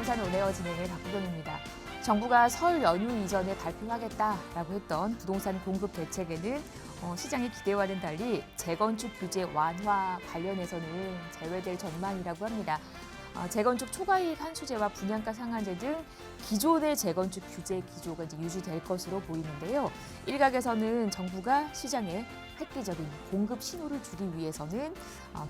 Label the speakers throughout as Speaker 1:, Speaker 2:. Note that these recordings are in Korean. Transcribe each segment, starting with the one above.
Speaker 1: 부동산 온에어 진행의 박부경입니다. 정부가 설 연휴 이전에 발표하겠다라고 했던 부동산 공급 대책에는 시장의 기대와는 달리 재건축 규제 완화 관련해서는 제외될 전망이라고 합니다. 재건축 초과이익 환수제와 분양가 상한제 등 기존의 재건축 규제 기조가 이제 유지될 것으로 보이는데요. 일각에서는 정부가 시장에 획기적인 공급 신호를 주기 위해서는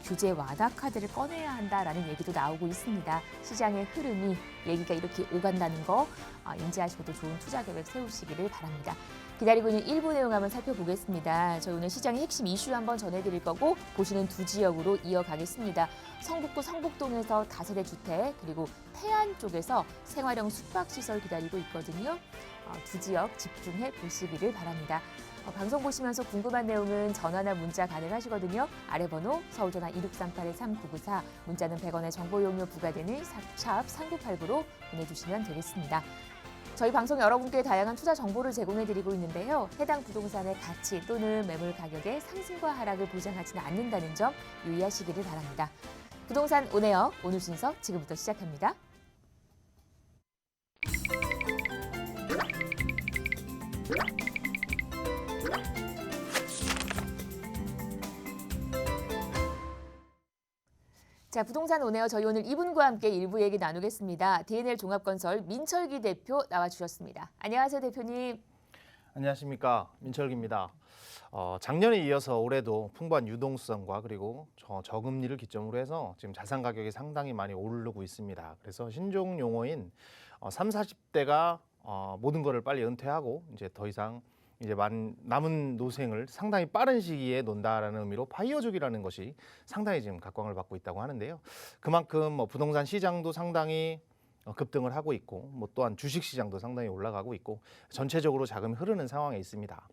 Speaker 1: 규제 완화 카드를 꺼내야 한다라는 얘기도 나오고 있습니다. 시장의 흐름이 얘기가 이렇게 오간다는 거 인지하시고 또 좋은 투자 계획 세우시기를 바랍니다. 기다리고 있는 일부 내용 한번 살펴보겠습니다. 저희 오늘 시장의 핵심 이슈 한번 전해드릴 거고 보시는 두 지역으로 이어가겠습니다. 성북구 성북동에서 다세대 주택 그리고 태안 쪽에서 생활형 숙박시설 기다리고 있거든요. 두 지역 집중해 보시기를 바랍니다. 방송 보시면서 궁금한 내용은 전화나 문자 가능하시거든요. 아래 번호 서울전화 2638-3994 문자는 100원의 정보 이용료 부과되는 샵 3989로 보내주시면 되겠습니다. 저희 방송 여러분께 다양한 투자 정보를 제공해드리고 있는데요. 해당 부동산의 가치 또는 매물 가격의 상승과 하락을 보장하지는 않는다는 점 유의하시기를 바랍니다. 부동산 온에어 오늘 순서 지금부터 시작합니다. 자, 부동산 온에어 저희 오늘 이분과 함께 일부 얘기 나누겠습니다. D&L 종합건설 민철기 대표 나와주셨습니다. 안녕하세요, 대표님.
Speaker 2: 안녕하십니까, 민철기입니다. 작년에 이어서 올해도 풍부한 유동성과 그리고 저금리를 기점으로 해서 지금 자산 가격이 상당히 많이 오르고 있습니다. 그래서 신종 용어인 30, 40대가 모든 거를 빨리 은퇴하고 이제 더 이상 이제 남은 노생을 상당히 빠른 시기에 논다라는 의미로 파이어족이라는 것이 상당히 지금 각광을 받고 있다고 하는데요. 그만큼 부동산 시장도 상당히 급등을 하고 있고 또한 주식 시장도 상당히 올라가고 있고 전체적으로 자금이 흐르는 상황에 있습니다.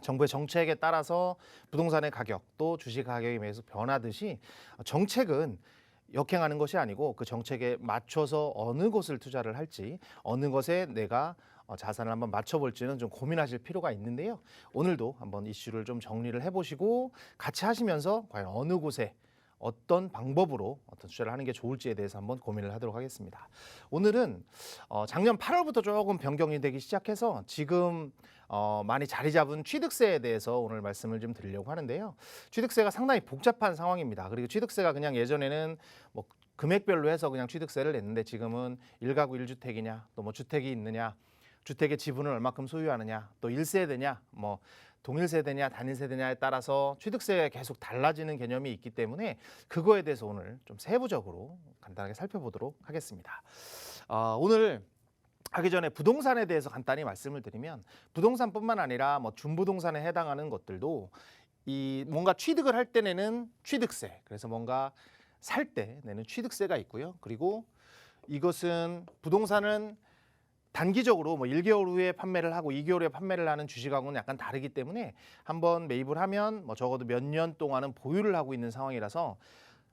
Speaker 2: 정부의 정책에 따라서 부동산의 가격 또 주식 가격에 매해서 변하듯이 정책은 역행하는 것이 아니고 그 정책에 맞춰서 어느 곳을 투자를 할지 어느 것에 내가 자산을 한번 맞춰볼지는 좀 고민하실 필요가 있는데요. 오늘도 한번 이슈를 좀 정리를 해보시고 같이 하시면서 과연 어느 곳에 어떤 방법으로 어떤 투자를 하는 게 좋을지에 대해서 한번 고민을 하도록 하겠습니다. 오늘은 작년 8월부터 조금 변경이 되기 시작해서 지금 많이 자리 잡은 취득세에 대해서 오늘 말씀을 좀 드리려고 하는데요. 취득세가 상당히 복잡한 상황입니다. 그리고 취득세가 그냥 예전에는 금액별로 해서 그냥 취득세를 냈는데 지금은 1가구 1주택이냐 또 주택이 있느냐 주택의 지분을 얼마큼 소유하느냐 또 1세대냐 동일세대냐 단일세대냐에 따라서 취득세가 계속 달라지는 개념이 있기 때문에 그거에 대해서 오늘 좀 세부적으로 간단하게 살펴보도록 하겠습니다. 오늘 하기 전에 부동산에 대해서 간단히 말씀을 드리면 부동산뿐만 아니라 준부동산에 해당하는 것들도 뭔가 취득을 할 때 내는 취득세, 그래서 뭔가 살 때 내는 취득세가 있고요. 그리고 이것은 부동산은 단기적으로 1개월 후에 판매를 하고 2개월 후에 판매를 하는 주식하고는 약간 다르기 때문에 한번 매입을 하면 적어도 몇 년 동안은 보유를 하고 있는 상황이라서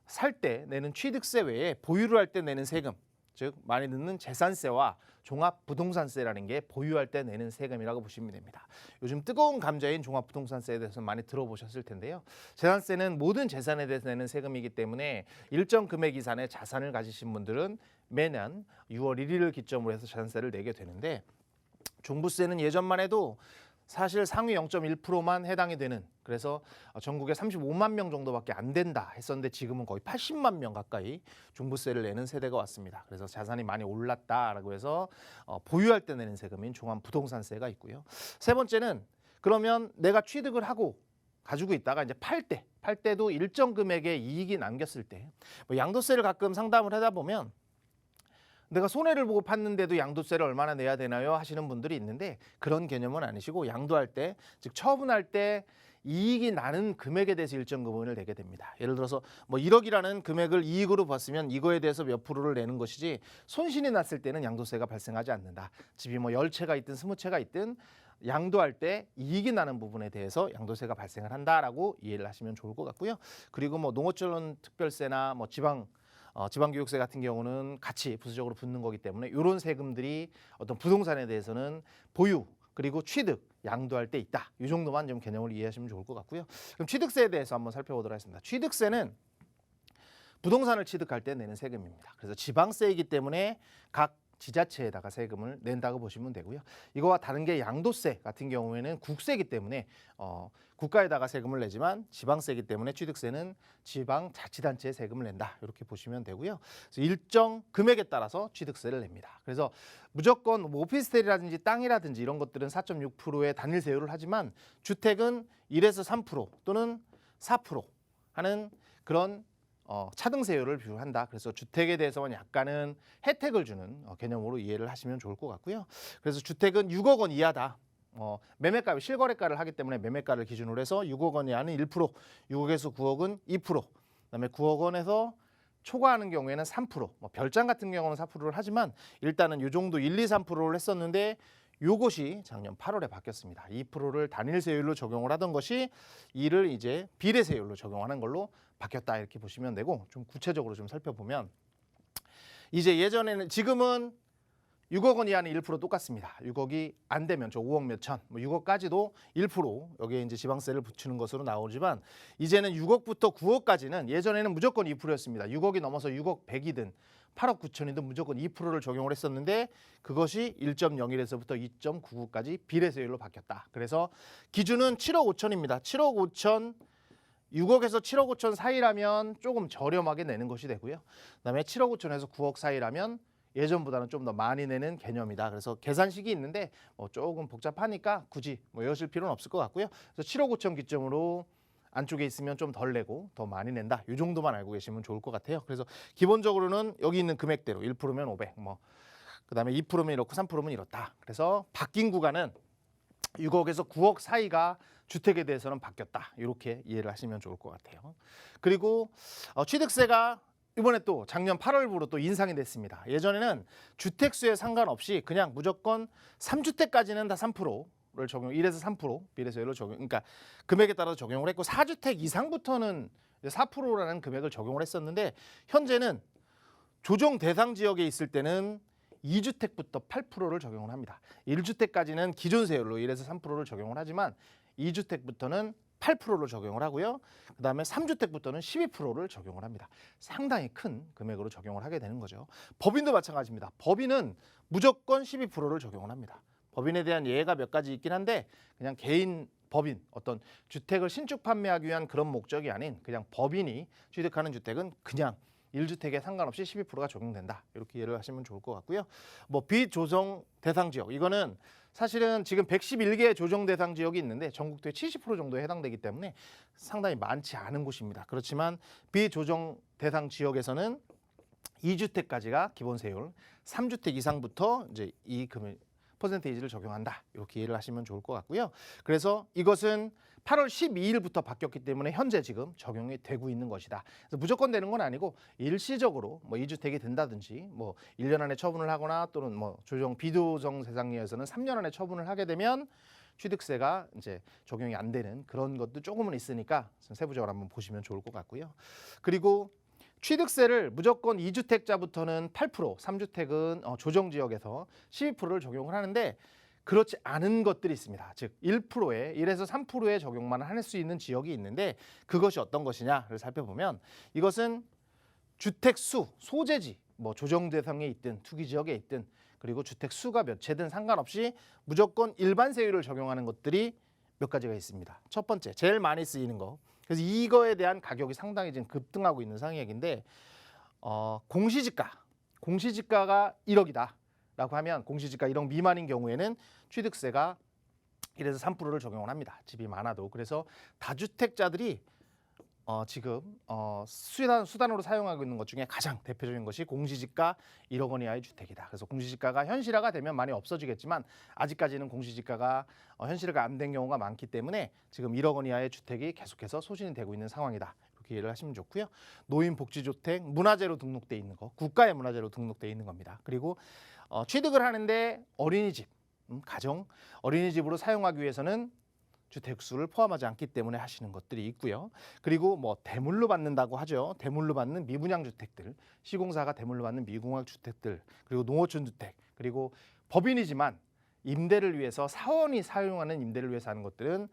Speaker 2: 살 때 내는 취득세 외에 보유를 할 때 내는 세금, 즉 많이 듣는 재산세와 종합부동산세라는 게 보유할 때 내는 세금이라고 보시면 됩니다. 요즘 뜨거운 감자인 종합부동산세에 대해서 많이 들어보셨을 텐데요. 재산세는 모든 재산에 대해서 내는 세금이기 때문에 일정 금액 이상의 자산을 가지신 분들은 매년 6월 1일을 기점으로 해서 재산세를 내게 되는데 종부세는 예전만 해도 사실 상위 0.1%만 해당이 되는, 그래서 전국에 35만 명 정도밖에 안 된다 했었는데 지금은 거의 80만 명 가까이 종부세를 내는 세대가 왔습니다. 그래서 자산이 많이 올랐다라고 해서 보유할 때 내는 세금인 종합부동산세가 있고요. 세 번째는 그러면 내가 취득을 하고 가지고 있다가 이제 팔 때도 일정 금액의 이익이 남겼을 때 양도세를 가끔 상담을 하다 보면 내가 손해를 보고 팠는데도 양도세를 얼마나 내야 되나요? 하시는 분들이 있는데 그런 개념은 아니시고 양도할 때, 즉 처분할 때 이익이 나는 금액에 대해서 일정 부분을 내게 됩니다. 예를 들어서 1억이라는 금액을 이익으로 봤으면 이거에 대해서 몇 프로를 내는 것이지 손실이 났을 때는 양도세가 발생하지 않는다. 집이 10채가 있든 20채가 있든 양도할 때 이익이 나는 부분에 대해서 양도세가 발생을 한다라고 이해를 하시면 좋을 것 같고요. 그리고 농어촌 특별세나 지방교육세 같은 경우는 같이 부수적으로 붙는 거기 때문에 이런 세금들이 어떤 부동산에 대해서는 보유 그리고 취득, 양도할 때 있다. 이 정도만 좀 개념을 이해하시면 좋을 것 같고요. 그럼 취득세에 대해서 한번 살펴보도록 하겠습니다. 취득세는 부동산을 취득할 때 내는 세금입니다. 그래서 지방세이기 때문에 각 지자체에다가 세금을 낸다고 보시면 되고요. 이거와 다른 게 양도세 같은 경우에는 국세이기 때문에 국가에다가 세금을 내지만 지방세이기 때문에 취득세는 지방자치단체에 세금을 낸다. 이렇게 보시면 되고요. 그래서 일정 금액에 따라서 취득세를 냅니다. 그래서 무조건 뭐 오피스텔이라든지 땅이라든지 이런 것들은 4.6%의 단일 세율을 하지만 주택은 1에서 3% 또는 4% 하는 그런 차등세율을 비율한다. 그래서 주택에 대해서는 약간은 혜택을 주는 개념으로 이해를 하시면 좋을 것 같고요. 그래서 주택은 6억 원 이하다. 매매가 실거래가를 하기 때문에 매매가를 기준으로 해서 6억 원 이하는 1%, 6억에서 9억은 2%, 그다음에 9억 원에서 초과하는 경우에는 3%, 별장 같은 경우는 4%를 하지만 일단은 이 정도 1, 2, 3%를 했었는데 요것이 작년 8월에 바뀌었습니다. 2%를 단일세율로 적용을 하던 것이 이를 이제 비례세율로 적용하는 걸로 바뀌었다 이렇게 보시면 되고 좀 구체적으로 좀 살펴보면 이제 예전에는 지금은 6억 원 이하는 1% 똑같습니다. 6억이 안 되면 저 5억 몇천, 6억까지도 1% 여기에 이제 지방세를 붙이는 것으로 나오지만 이제는 6억부터 9억까지는 예전에는 무조건 2%였습니다. 6억이 넘어서 6억 100이든 8억 9천이든 무조건 2%를 적용을 했었는데 그것이 1.01에서부터 2.99까지 비례세율로 바뀌었다. 그래서 기준은 7억 5천입니다. 7억 5천 6억에서 7억 5천 사이라면 조금 저렴하게 내는 것이 되고요. 그다음에 7억 5천에서 9억 사이라면 예전보다는 좀 더 많이 내는 개념이다. 그래서 계산식이 있는데 조금 복잡하니까 굳이 외우실 필요는 없을 것 같고요. 그래서 7억 5천 기점으로 안쪽에 있으면 좀 덜 내고 더 많이 낸다. 이 정도만 알고 계시면 좋을 것 같아요. 그래서 기본적으로는 여기 있는 금액대로 1%면 500, 그다음에 2%면 이렇고 3%면 이렇다. 그래서 바뀐 구간은 6억에서 9억 사이가 주택에 대해서는 바뀌었다. 이렇게 이해를 하시면 좋을 것 같아요. 그리고 취득세가 이번에 또 작년 8월부로 또 인상이 됐습니다. 예전에는 주택수에 상관없이 그냥 무조건 3주택까지는 다 3%를 적용, 1에서 3% 비례세율로 적용, 그러니까 금액에 따라서 적용을 했고 4주택 이상부터는 4%라는 금액을 적용을 했었는데 현재는 조정 대상 지역에 있을 때는 2주택부터 8%를 적용을 합니다. 1주택까지는 기존 세율로 1에서 3%를 적용을 하지만 2주택부터는 8%를 적용을 하고요. 그다음에 3주택부터는 12%를 적용을 합니다. 상당히 큰 금액으로 적용을 하게 되는 거죠. 법인도 마찬가지입니다. 법인은 무조건 12%를 적용을 합니다. 법인에 대한 예가 몇 가지 있긴 한데 그냥 개인 법인 어떤 주택을 신축 판매하기 위한 그런 목적이 아닌 그냥 법인이 취득하는 주택은 그냥 1주택에 상관없이 12%가 적용된다. 이렇게 이해를 하시면 좋을 것 같고요. 비조정 대상 지역 이거는 사실은 지금 111개의 조정 대상 지역이 있는데 전국도의 70% 정도에 해당되기 때문에 상당히 많지 않은 곳입니다. 그렇지만 비조정 대상 지역에서는 2주택까지가 기본 세율, 3주택 이상부터 이제 이 금액 퍼센테이지를 적용한다. 이렇게 이해를 하시면 좋을 것 같고요. 그래서 이것은 8월 12일부터 바뀌었기 때문에 현재 지금 적용이 되고 있는 것이다. 그래서 무조건 되는 건 아니고 일시적으로 2주택이 된다든지 1년 안에 처분을 하거나 또는 조정 비조정 대상에서는 3년 안에 처분을 하게 되면 취득세가 이제 적용이 안 되는 그런 것도 조금은 있으니까 세부적으로 한번 보시면 좋을 것 같고요. 그리고 취득세를 무조건 2주택자부터는 8%, 3주택은 조정지역에서 12%를 적용을 하는데 그렇지 않은 것들이 있습니다. 즉 1%에 1에서 3%의 적용만 할 수 있는 지역이 있는데 그것이 어떤 것이냐를 살펴보면 이것은 주택수, 소재지, 조정 대상에 있든 투기지역에 있든 그리고 주택수가 몇 채든 상관없이 무조건 일반 세율을 적용하는 것들이 몇 가지가 있습니다. 첫 번째, 제일 많이 쓰이는 거. 그래서 이거에 대한 가격이 상당히 지금 급등하고 있는 상황인데 공시지가가 1억이다 라고 하면 공시지가 1억 미만인 경우에는 취득세가 1에서 3%를 적용을 합니다. 집이 많아도. 그래서 다주택자들이 지금 수단으로 사용하고 있는 것 중에 가장 대표적인 것이 공시지가 1억 원 이하의 주택이다. 그래서 공시지가가 현실화가 되면 많이 없어지겠지만 아직까지는 공시지가가 현실화가 안 된 경우가 많기 때문에 지금 1억 원 이하의 주택이 계속해서 소진이 되고 있는 상황이다. 이렇게 이해를 하시면 좋고요. 노인복지주택 문화재로 등록돼 있는 거, 국가의 문화재로 등록돼 있는 겁니다. 그리고 취득을 하는데 어린이집, 가정 어린이집으로 사용하기 위해서는 주택수를 포함하지 않기 때문에 하시는 것들이 있고요. 그리고 대물로 받는다고 하죠. 대물로 받는 미분양 주택들, 시공사가 대물로 받는 미분양 주택들, 그리고 농어촌 주택, 그리고 법인이지만 임대를 위해서 사원이 사용하는 임대를 위해서 하는 것들은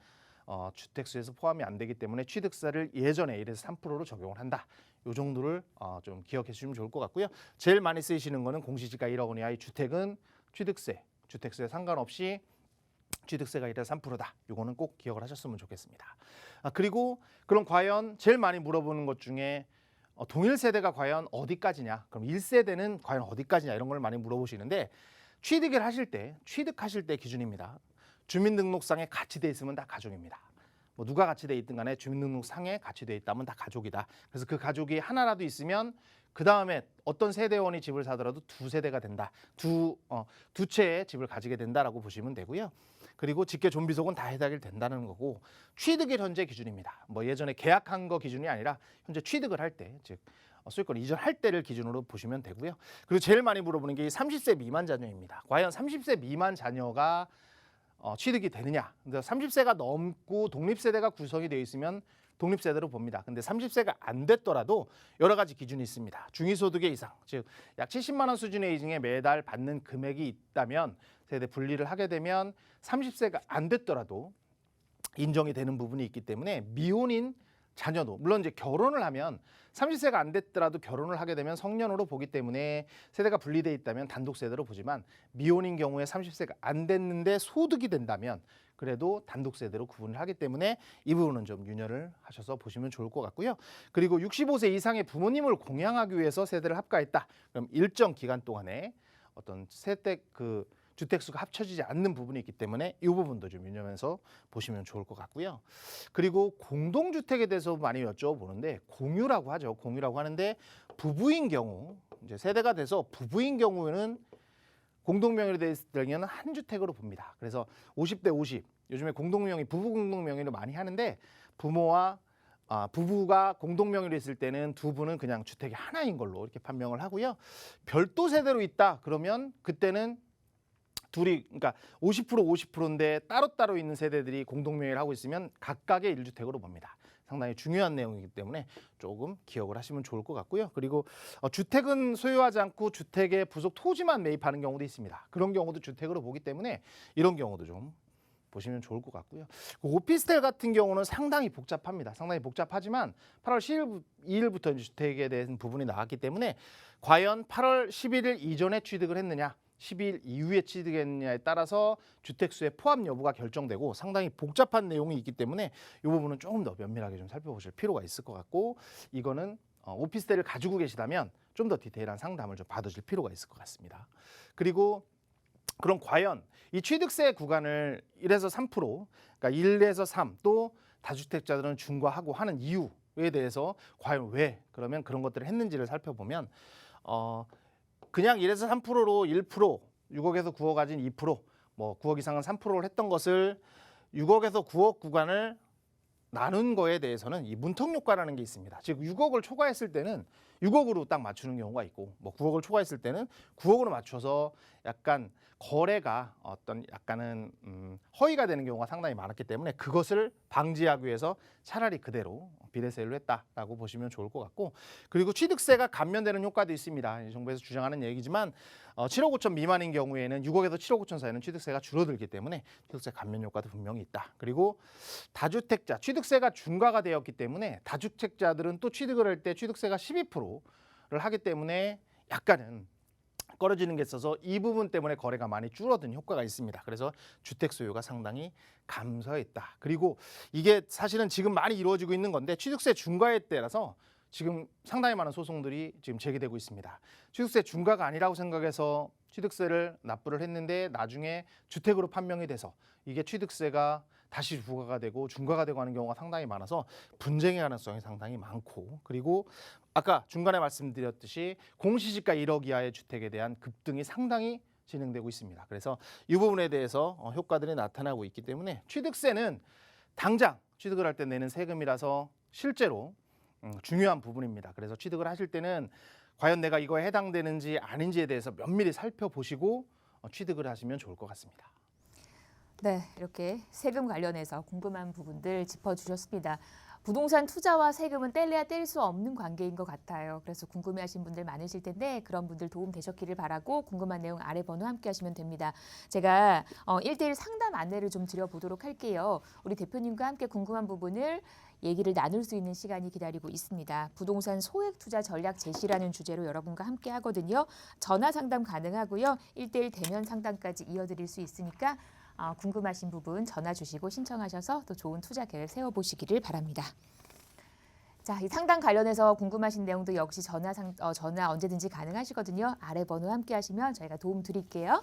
Speaker 2: 주택수에서 포함이 안 되기 때문에 취득세를 예전에 1에서 3%로 적용을 한다. 이 정도를 좀 기억해 주시면 좋을 것 같고요. 제일 많이 쓰이시는 거는 공시지가 1억 원 이하의 주택은 주택세 상관없이 취득세가 1에서 3%다. 이거는 꼭 기억을 하셨으면 좋겠습니다. 그리고 그럼 과연 제일 많이 물어보는 것 중에 동일 세대가 과연 어디까지냐? 그럼 1세대는 과연 어디까지냐? 이런 걸 많이 물어보시는데 취득하실 때 기준입니다. 주민등록상에 같이 돼 있으면 다 가족입니다. 뭐 누가 같이 돼 있든 간에 주민등록상에 같이 돼 있다면 다 가족이다. 그래서 그 가족이 하나라도 있으면 그 다음에 어떤 세대원이 집을 사더라도 두 세대가 된다. 두 채의 집을 가지게 된다라고 보시면 되고요. 그리고 직계 존비속은 다 해당이 된다는 거고 취득일 현재 기준입니다. 뭐 예전에 계약한 거 기준이 아니라 현재 취득을 할 때, 즉 소유권 이전할 때를 기준으로 보시면 되고요. 그리고 제일 많이 물어보는 게 30세 미만 자녀입니다. 과연 30세 미만 자녀가 취득이 되느냐? 30세가 넘고 독립세대가 구성이 되어 있으면 독립세대로 봅니다. 근데 30세가 안 됐더라도 여러 가지 기준이 있습니다. 중위소득의 이상, 즉 약 70만 원 수준의 이중에 매달 받는 금액이 있다면 세대 분리를 하게 되면 30세가 안 됐더라도 인정이 되는 부분이 있기 때문에 미혼인 자녀도 물론 이제 결혼을 하면 30세가 안 됐더라도 결혼을 하게 되면 성년으로 보기 때문에 세대가 분리돼 있다면 단독 세대로 보지만 미혼인 경우에 30세가 안 됐는데 소득이 된다면 그래도 단독 세대로 구분을 하기 때문에 이 부분은 좀 유념을 하셔서 보시면 좋을 것 같고요. 그리고 65세 이상의 부모님을 공양하기 위해서 세대를 합가했다. 그럼 일정 기간 동안에 어떤 세대 주택수가 합쳐지지 않는 부분이 있기 때문에 이 부분도 좀 유념해서 보시면 좋을 것 같고요. 그리고 공동주택에 대해서 많이 여쭤보는데 공유라고 하죠. 공유라고 하는데 부부인 경우 이제 세대가 돼서 부부인 경우에는 공동명의로 되어 있을 경우에는 한 주택으로 봅니다. 그래서 50대 50 요즘에 공동명의 부부 공동명의를 많이 하는데 부부가 공동명의로 있을 때는 두 분은 그냥 주택이 하나인 걸로 이렇게 판명을 하고요. 별도 세대로 있다 그러면 그때는 둘이 그러니까 50% 50%인데 따로따로 있는 세대들이 공동명의를 하고 있으면 각각의 1주택으로 봅니다. 상당히 중요한 내용이기 때문에 조금 기억을 하시면 좋을 것 같고요. 그리고 주택은 소유하지 않고 주택에 부속 토지만 매입하는 경우도 있습니다. 그런 경우도 주택으로 보기 때문에 이런 경우도 좀 보시면 좋을 것 같고요. 오피스텔 같은 경우는 상당히 복잡합니다. 상당히 복잡하지만 8월 12일부터 주택에 대한 부분이 나왔기 때문에 과연 8월 11일 이전에 취득을 했느냐 12일 이후에 취득했느냐에 따라서 주택수의 포함 여부가 결정되고 상당히 복잡한 내용이 있기 때문에 이 부분은 조금 더 면밀하게 좀 살펴보실 필요가 있을 것 같고 이거는 오피스텔을 가지고 계시다면 좀 더 디테일한 상담을 좀 받으실 필요가 있을 것 같습니다. 그리고 그럼 과연 이 취득세 구간을 1에서 3%, 그러니까 1에서 3, 또 다주택자들은 중과하고 하는 이유에 대해서 과연 왜 그러면 그런 것들을 했는지를 살펴보면 그냥 1에서 3%로 1%, 6억에서 9억 가진 2%, 뭐 9억 이상은 3%를 했던 것을 6억에서 9억 구간을 나눈 거에 대해서는 이 문턱효과라는 게 있습니다. 즉 6억을 초과했을 때는 6억으로 딱 맞추는 경우가 있고 뭐 9억을 초과했을 때는 9억으로 맞춰서 약간 거래가 어떤 약간은 허위가 되는 경우가 상당히 많았기 때문에 그것을 방지하기 위해서 차라리 그대로 비례세율로 했다라고 보시면 좋을 것 같고 그리고 취득세가 감면되는 효과도 있습니다. 정부에서 주장하는 얘기지만 7억 5천 미만인 경우에는 6억에서 7억 5천 사이는 취득세가 줄어들기 때문에 취득세 감면 효과도 분명히 있다. 그리고 다주택자 취득세가 중과가 되었기 때문에 다주택자들은 또 취득을 할 때 취득세가 12%를 하기 때문에 약간은 꺼려지는 게 있어서 이 부분 때문에 거래가 많이 줄어든 효과가 있습니다. 그래서 주택 소유가 상당히 감소했다. 그리고 이게 사실은 지금 많이 이루어지고 있는 건데 취득세 중과에 따라서 지금 상당히 많은 소송들이 지금 제기되고 있습니다. 취득세 중과가 아니라고 생각해서 취득세를 납부를 했는데 나중에 주택으로 판명이 돼서 이게 취득세가 다시 부과가 되고 중과가 되고 하는 경우가 상당히 많아서 분쟁의 가능성이 상당히 많고 그리고 아까 중간에 말씀드렸듯이 공시지가 1억 이하의 주택에 대한 급등이 상당히 진행되고 있습니다. 그래서 이 부분에 대해서 효과들이 나타나고 있기 때문에 취득세는 당장 취득을 할 때 내는 세금이라서 실제로 중요한 부분입니다. 그래서 취득을 하실 때는 과연 내가 이거에 해당되는지 아닌지에 대해서 면밀히 살펴보시고 취득을 하시면 좋을 것 같습니다.
Speaker 1: 네, 이렇게 세금 관련해서 궁금한 부분들 짚어주셨습니다. 부동산 투자와 세금은 뗄래야 뗄 수 없는 관계인 것 같아요. 그래서 궁금해하신 분들 많으실 텐데 그런 분들 도움 되셨기를 바라고 궁금한 내용 아래 번호 함께 하시면 됩니다. 제가 1대1 상담 안내를 좀 드려보도록 할게요. 우리 대표님과 함께 궁금한 부분을 얘기를 나눌 수 있는 시간이 기다리고 있습니다. 부동산 소액 투자 전략 제시라는 주제로 여러분과 함께 하거든요. 전화 상담 가능하고요. 1대1 대면 상담까지 이어드릴 수 있으니까 궁금하신 부분 전화 주시고 신청하셔서 또 좋은 투자 계획 세워보시기를 바랍니다. 자, 이 상담 관련해서 궁금하신 내용도 역시 전화 언제든지 가능하시거든요. 아래 번호 함께 하시면 저희가 도움 드릴게요.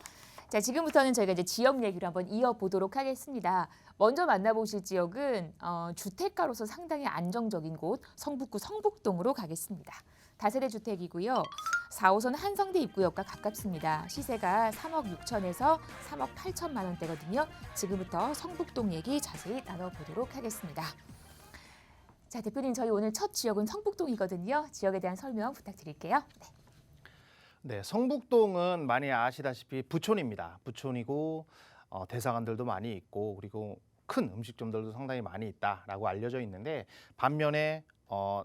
Speaker 1: 자, 지금부터는 저희가 이제 지역 얘기를 한번 이어보도록 하겠습니다. 먼저 만나보실 지역은 주택가로서 상당히 안정적인 곳 성북구 성북동으로 가겠습니다. 다세대 주택이고요. 4호선 한성대 입구역과 가깝습니다. 시세가 3억 6천에서 3억 8천만 원대거든요. 지금부터 성북동 얘기 자세히 나눠보도록 하겠습니다. 자, 대표님 저희 오늘 첫 지역은 성북동이거든요. 지역에 대한 설명 부탁드릴게요.
Speaker 2: 네, 성북동은 많이 아시다시피 부촌입니다. 부촌이고 대사관들도 많이 있고 그리고 큰 음식점들도 상당히 많이 있다라고 알려져 있는데 반면에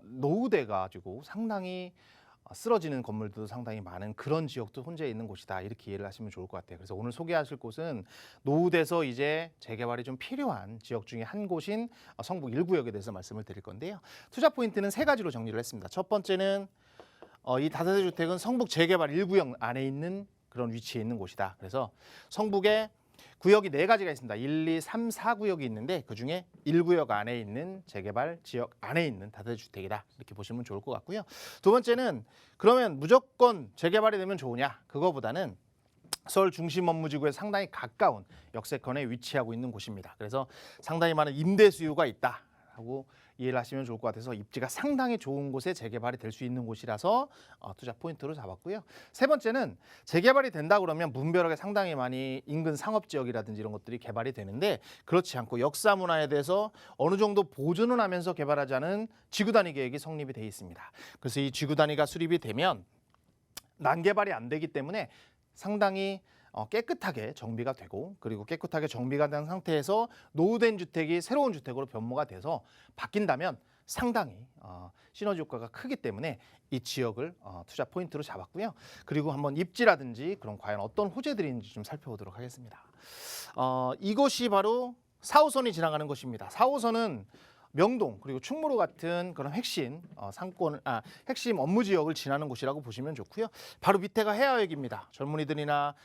Speaker 2: 노후돼 가지고 상당히 쓰러지는 건물들도 상당히 많은 그런 지역도 혼재 있는 곳이다 이렇게 이해를 하시면 좋을 것 같아요. 그래서 오늘 소개하실 곳은 노후돼서 이제 재개발이 좀 필요한 지역 중에 한 곳인 성북 1구역에 대해서 말씀을 드릴 건데요. 투자 포인트는 세 가지로 정리를 했습니다. 첫 번째는 이 다세대 주택은 성북 재개발 1구역 안에 있는 그런 위치에 있는 곳이다. 그래서 성북에 구역이 네 가지가 있습니다. 1, 2, 3, 4구역이 있는데 그중에 1구역 안에 있는 재개발 지역 안에 있는 다세대 주택이다. 이렇게 보시면 좋을 것 같고요. 두 번째는 그러면 무조건 재개발이 되면 좋으냐? 그거보다는 서울 중심 업무지구에 상당히 가까운 역세권에 위치하고 있는 곳입니다. 그래서 상당히 많은 임대 수요가 있다라고 이해를 하시면 좋을 것 같아서 입지가 상당히 좋은 곳에 재개발이 될 수 있는 곳이라서 투자 포인트로 잡았고요. 세 번째는 재개발이 된다 그러면 문별하게 상당히 많이 인근 상업지역이라든지 이런 것들이 개발이 되는데 그렇지 않고 역사 문화에 대해서 어느 정도 보존을 하면서 개발하자는 지구단위 계획이 성립이 돼 있습니다. 그래서 이 지구단위가 수립이 되면 난개발이 안 되기 때문에 상당히 깨끗하게 정비가 되고 그리고 깨끗하게 정비가 된 상태에서 노후된 주택이 새로운 주택으로 변모가 돼서 바뀐다면 상당히 시너지 효과가 크기 때문에 이 지역을 투자 포인트로 잡았고요. 그리고 한번 입지라든지 그런 과연 어떤 호재들이 있는지 좀 살펴보도록 하겠습니다. 이곳이 바로 4호선이 지나가는 곳입니다. 4호선은 명동 그리고 충무로 같은 그런 핵심 핵심 업무 지역을 지나는 곳이라고 보시면 좋고요. 바로 밑에가 해화역입니다. 젊은이들이나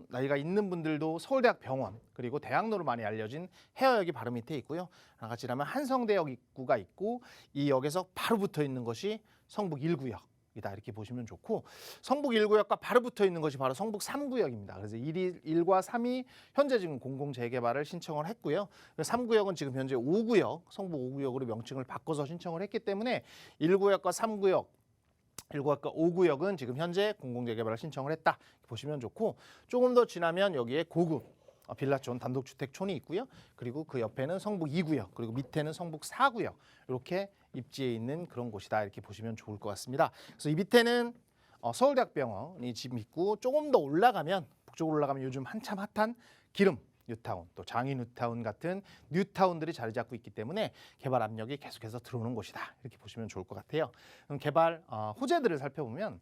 Speaker 2: 나이가 있는 분들도 서울대학 병원 그리고 대학로로 많이 알려진 해화역이 바로 밑에 있고요. 같이 지나면 한성대역 입구가 있고 이 역에서 바로 붙어 있는 것이 성북 1구역. 이다 이렇게 보시면 좋고 성북 1구역과 바로 붙어 있는 것이 바로 성북 3구역입니다. 그래서 1과 3이 현재 지금 공공 재개발을 신청을 했고요. 3구역은 지금 현재 5구역, 성북 5구역으로 명칭을 바꿔서 신청을 했기 때문에 1구역과 3구역 1구역과 5구역은 지금 현재 공공 재개발을 신청을 했다. 보시면 좋고 조금 더 지나면 여기에 고급 빌라촌, 단독주택촌이 있고요. 그리고 그 옆에는 성북 2구역, 그리고 밑에는 성북 4구역 이렇게 입지에 있는 그런 곳이다 이렇게 보시면 좋을 것 같습니다. 그래서 이 밑에는 서울대학병원이 지금 있고 조금 더 올라가면 북쪽으로 올라가면 요즘 한참 핫한 기름 뉴타운, 또 장위 뉴타운 같은 뉴타운들이 자리 잡고 있기 때문에 개발 압력이 계속해서 들어오는 곳이다 이렇게 보시면 좋을 것 같아요. 그럼 개발 호재들을 살펴보면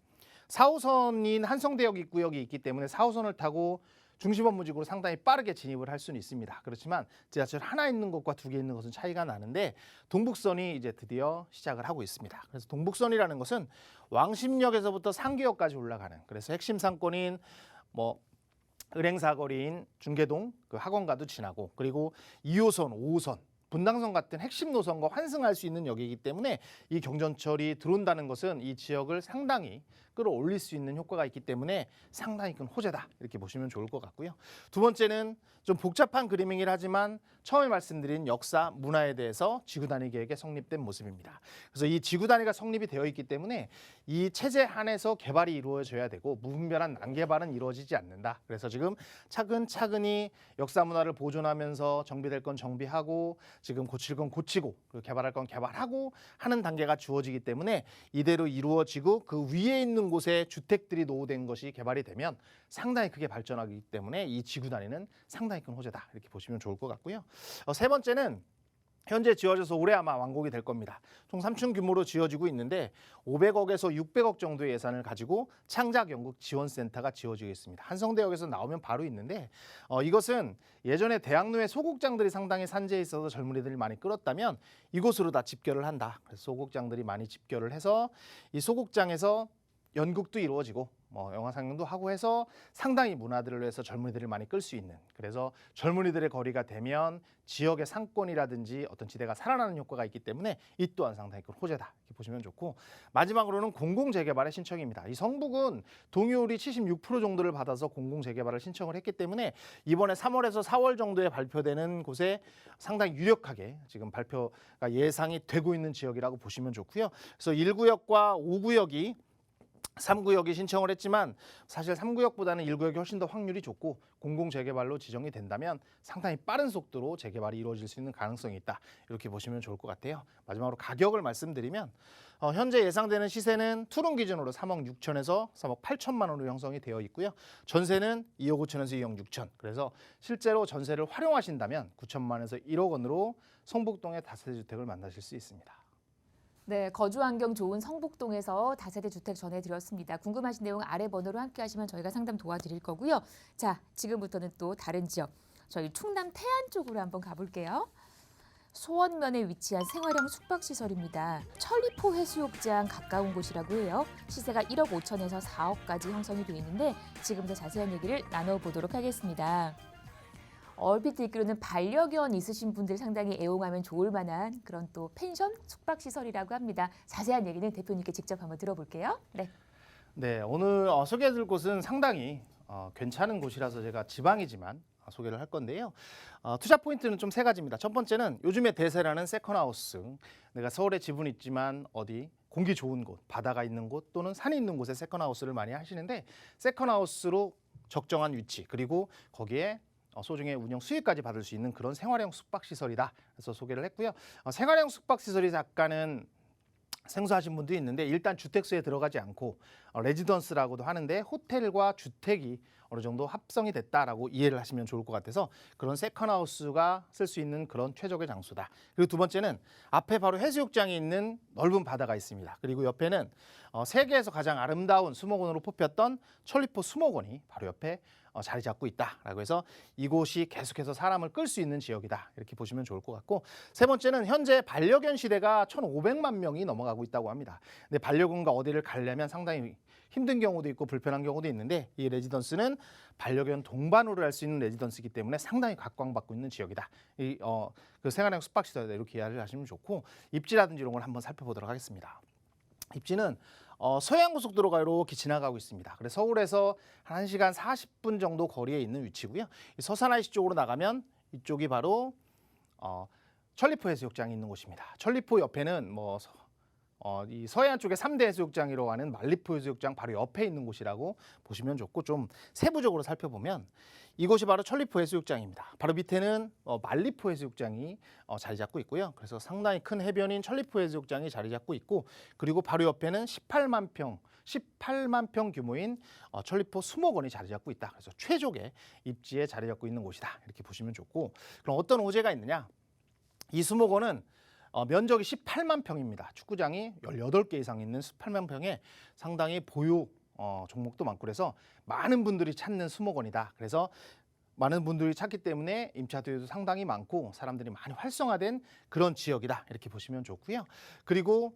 Speaker 2: 4호선인 한성대역 입구역이 있기 때문에 4호선을 타고 중심 업무지구로 상당히 빠르게 진입을 할 수는 있습니다. 그렇지만 지하철 하나 있는 것과 두 개 있는 것은 차이가 나는데 동북선이 이제 드디어 시작을 하고 있습니다. 그래서 동북선이라는 것은 왕십역에서부터 상계역까지 올라가는 그래서 핵심 상권인 은행사거리인 중계동 그 학원가도 지나고 그리고 2호선, 5호선 분당선 같은 핵심 노선과 환승할 수 있는 역이기 때문에 이 경전철이 들어온다는 것은 이 지역을 상당히 끌어올릴 수 있는 효과가 있기 때문에 상당히 큰 호재다 이렇게 보시면 좋을 것 같고요. 두 번째는 좀 복잡한 그림이긴 하지만 처음에 말씀드린 역사, 문화에 대해서 지구단위 계획에 성립된 모습입니다. 그래서 이 지구단위가 성립이 되어 있기 때문에 이 체제 안에서 개발이 이루어져야 되고 무분별한 난개발은 이루어지지 않는다. 그래서 지금 차근차근히 역사 문화를 보존하면서 정비될 건 정비하고 지금 고칠 건 고치고 그리고 개발할 건 개발하고 하는 단계가 주어지기 때문에 이대로 이루어지고 그 위에 있는 곳에 주택들이 노후된 것이 개발이 되면 상당히 크게 발전하기 때문에 이 지구 단위는 상당히 큰 호재다 이렇게 보시면 좋을 것 같고요. 세 번째는 현재 지어져서 올해 아마 완공이 될 겁니다. 총 3층 규모로 지어지고 있는데 500억에서 600억 정도의 예산을 가지고 창작연극지원센터가 지어지겠습니다. 한성대역에서 나오면 바로 있는데 이것은 예전에 대학로에 소극장들이 상당히 산재해 있어서 젊은이들이 많이 끌었다면 이곳으로 다 집결을 한다. 그래서 소극장들이 많이 집결을 해서 이 소극장에서 연극도 이루어지고 영화 상영도 하고 해서 상당히 문화들을 위해서 젊은이들을 많이 끌 수 있는, 그래서 젊은이들의 거리가 되면 지역의 상권이라든지 어떤 지대가 살아나는 효과가 있기 때문에 이 또한 상당히 큰 호재다 이렇게 보시면 좋고, 마지막으로는 공공재개발의 신청입니다. 이 성북은 동의율이 76% 정도를 받아서 공공재개발을 신청을 했기 때문에 이번에 3월에서 4월 정도에 발표되는 곳에 상당히 유력하게 지금 발표가 예상이 되고 있는 지역이라고 보시면 좋고요. 그래서 1구역과 5구역이 3구역이 신청을 했지만 사실 3구역보다는 1구역이 훨씬 더 확률이 좋고 공공재개발로 지정이 된다면 상당히 빠른 속도로 재개발이 이루어질 수 있는 가능성이 있다 이렇게 보시면 좋을 것 같아요. 마지막으로 가격을 말씀드리면 현재 예상되는 시세는 투룸 기준으로 3억 6천에서 3억 8천만 원으로 형성이 되어 있고요. 전세는 2억 5천에서 2억 6천, 그래서 실제로 전세를 활용하신다면 9천만 원에서 1억 원으로 성북동의 다세대 주택을 만나실 수 있습니다.
Speaker 1: 네, 거주 환경 좋은 성북동에서 다세대 주택 전해드렸습니다. 궁금하신 내용 아래 번호로 함께 하시면 저희가 상담 도와드릴 거고요. 자, 지금부터는 또 다른 지역, 저희 충남 태안 쪽으로 한번 가볼게요. 소원면에 위치한 생활형 숙박시설입니다. 천리포 해수욕장 가까운 곳이라고 해요. 시세가 1억 5천에서 4억까지 형성이 되어 있는데 지금부터 자세한 얘기를 나눠보도록 하겠습니다. 얼핏 듣기로는 반려견 있으신 분들 상당히 애용하면 좋을 만한 그런 또 펜션 숙박시설이라고 합니다. 자세한 얘기는 대표님께 직접 한번 들어볼게요.
Speaker 2: 네, 오늘 소개해드릴 곳은 상당히 괜찮은 곳이라서 제가 지방이지만 소개를 할 건데요. 투자 포인트는 좀 세 가지입니다. 첫 번째는 요즘에 대세라는 세컨하우스. 내가 서울에 집은 있지만 어디 공기 좋은 곳, 바다가 있는 곳 또는 산이 있는 곳에 세컨하우스를 많이 하시는데 세컨하우스로 적정한 위치 그리고 거기에 소중의 운영 수익까지 받을 수 있는 그런 생활형 숙박시설이다. 그래서 소개를 했고요. 생활형 숙박시설이 약간은 생소하신 분도 있는데 일단 주택수에 들어가지 않고 레지던스라고도 하는데 호텔과 주택이 어느 정도 합성이 됐다라고 이해를 하시면 좋을 것 같아서 그런 세컨하우스가 쓸 수 있는 그런 최적의 장소다. 그리고 두 번째는 앞에 바로 해수욕장이 있는 넓은 바다가 있습니다. 그리고 옆에는 세계에서 가장 아름다운 수목원으로 뽑혔던 천리포 수목원이 바로 옆에 자리 잡고 있다라고 해서 이곳이 계속해서 사람을 끌 수 있는 지역이다 이렇게 보시면 좋을 것 같고, 세 번째는 현재 반려견 시대가 1,500만 명이 넘어가고 있다고 합니다. 근데 반려견과 어디를 가려면 상당히 힘든 경우도 있고 불편한 경우도 있는데 이 레지던스는 반려견 동반으로 할 수 있는 레지던스이기 때문에 상당히 각광받고 있는 지역이다. 그 생활형 숙박시설이다 이렇게 이해를 하시면 좋고, 입지라든지 이런 걸 한번 살펴보도록 하겠습니다. 입지는 서해안고속도로가 이렇게 지나가고 있습니다. 그래서 서울에서 한 1시간 40분 정도 거리에 있는 위치고요. 서산 IC 쪽으로 나가면 이쪽이 바로 천리포 해수욕장이 있는 곳입니다. 천리포 옆에는 이 서해안 쪽에 3대 해수욕장이라고 하는 만리포 해수욕장 바로 옆에 있는 곳이라고 보시면 좋고, 좀 세부적으로 살펴보면 이곳이 바로 천리포 해수욕장입니다. 바로 밑에는 만리포 해수욕장이 자리 잡고 있고요. 그래서 상당히 큰 해변인 천리포 해수욕장이 자리 잡고 있고, 그리고 바로 옆에는 18만 평 규모인 천리포 수목원이 자리 잡고 있다. 그래서 최적의 입지에 자리 잡고 있는 곳이다. 이렇게 보시면 좋고, 그럼 어떤 호재가 있느냐? 이 수목원은 면적이 18만 평입니다. 축구장이 18개 이상 있는 18만 평에 상당히 보유 종목도 많고 그래서 많은 분들이 찾는 수목원이다. 그래서 많은 분들이 찾기 때문에 임차 투자도 상당히 많고 사람들이 많이 활성화된 그런 지역이다. 이렇게 보시면 좋고요. 그리고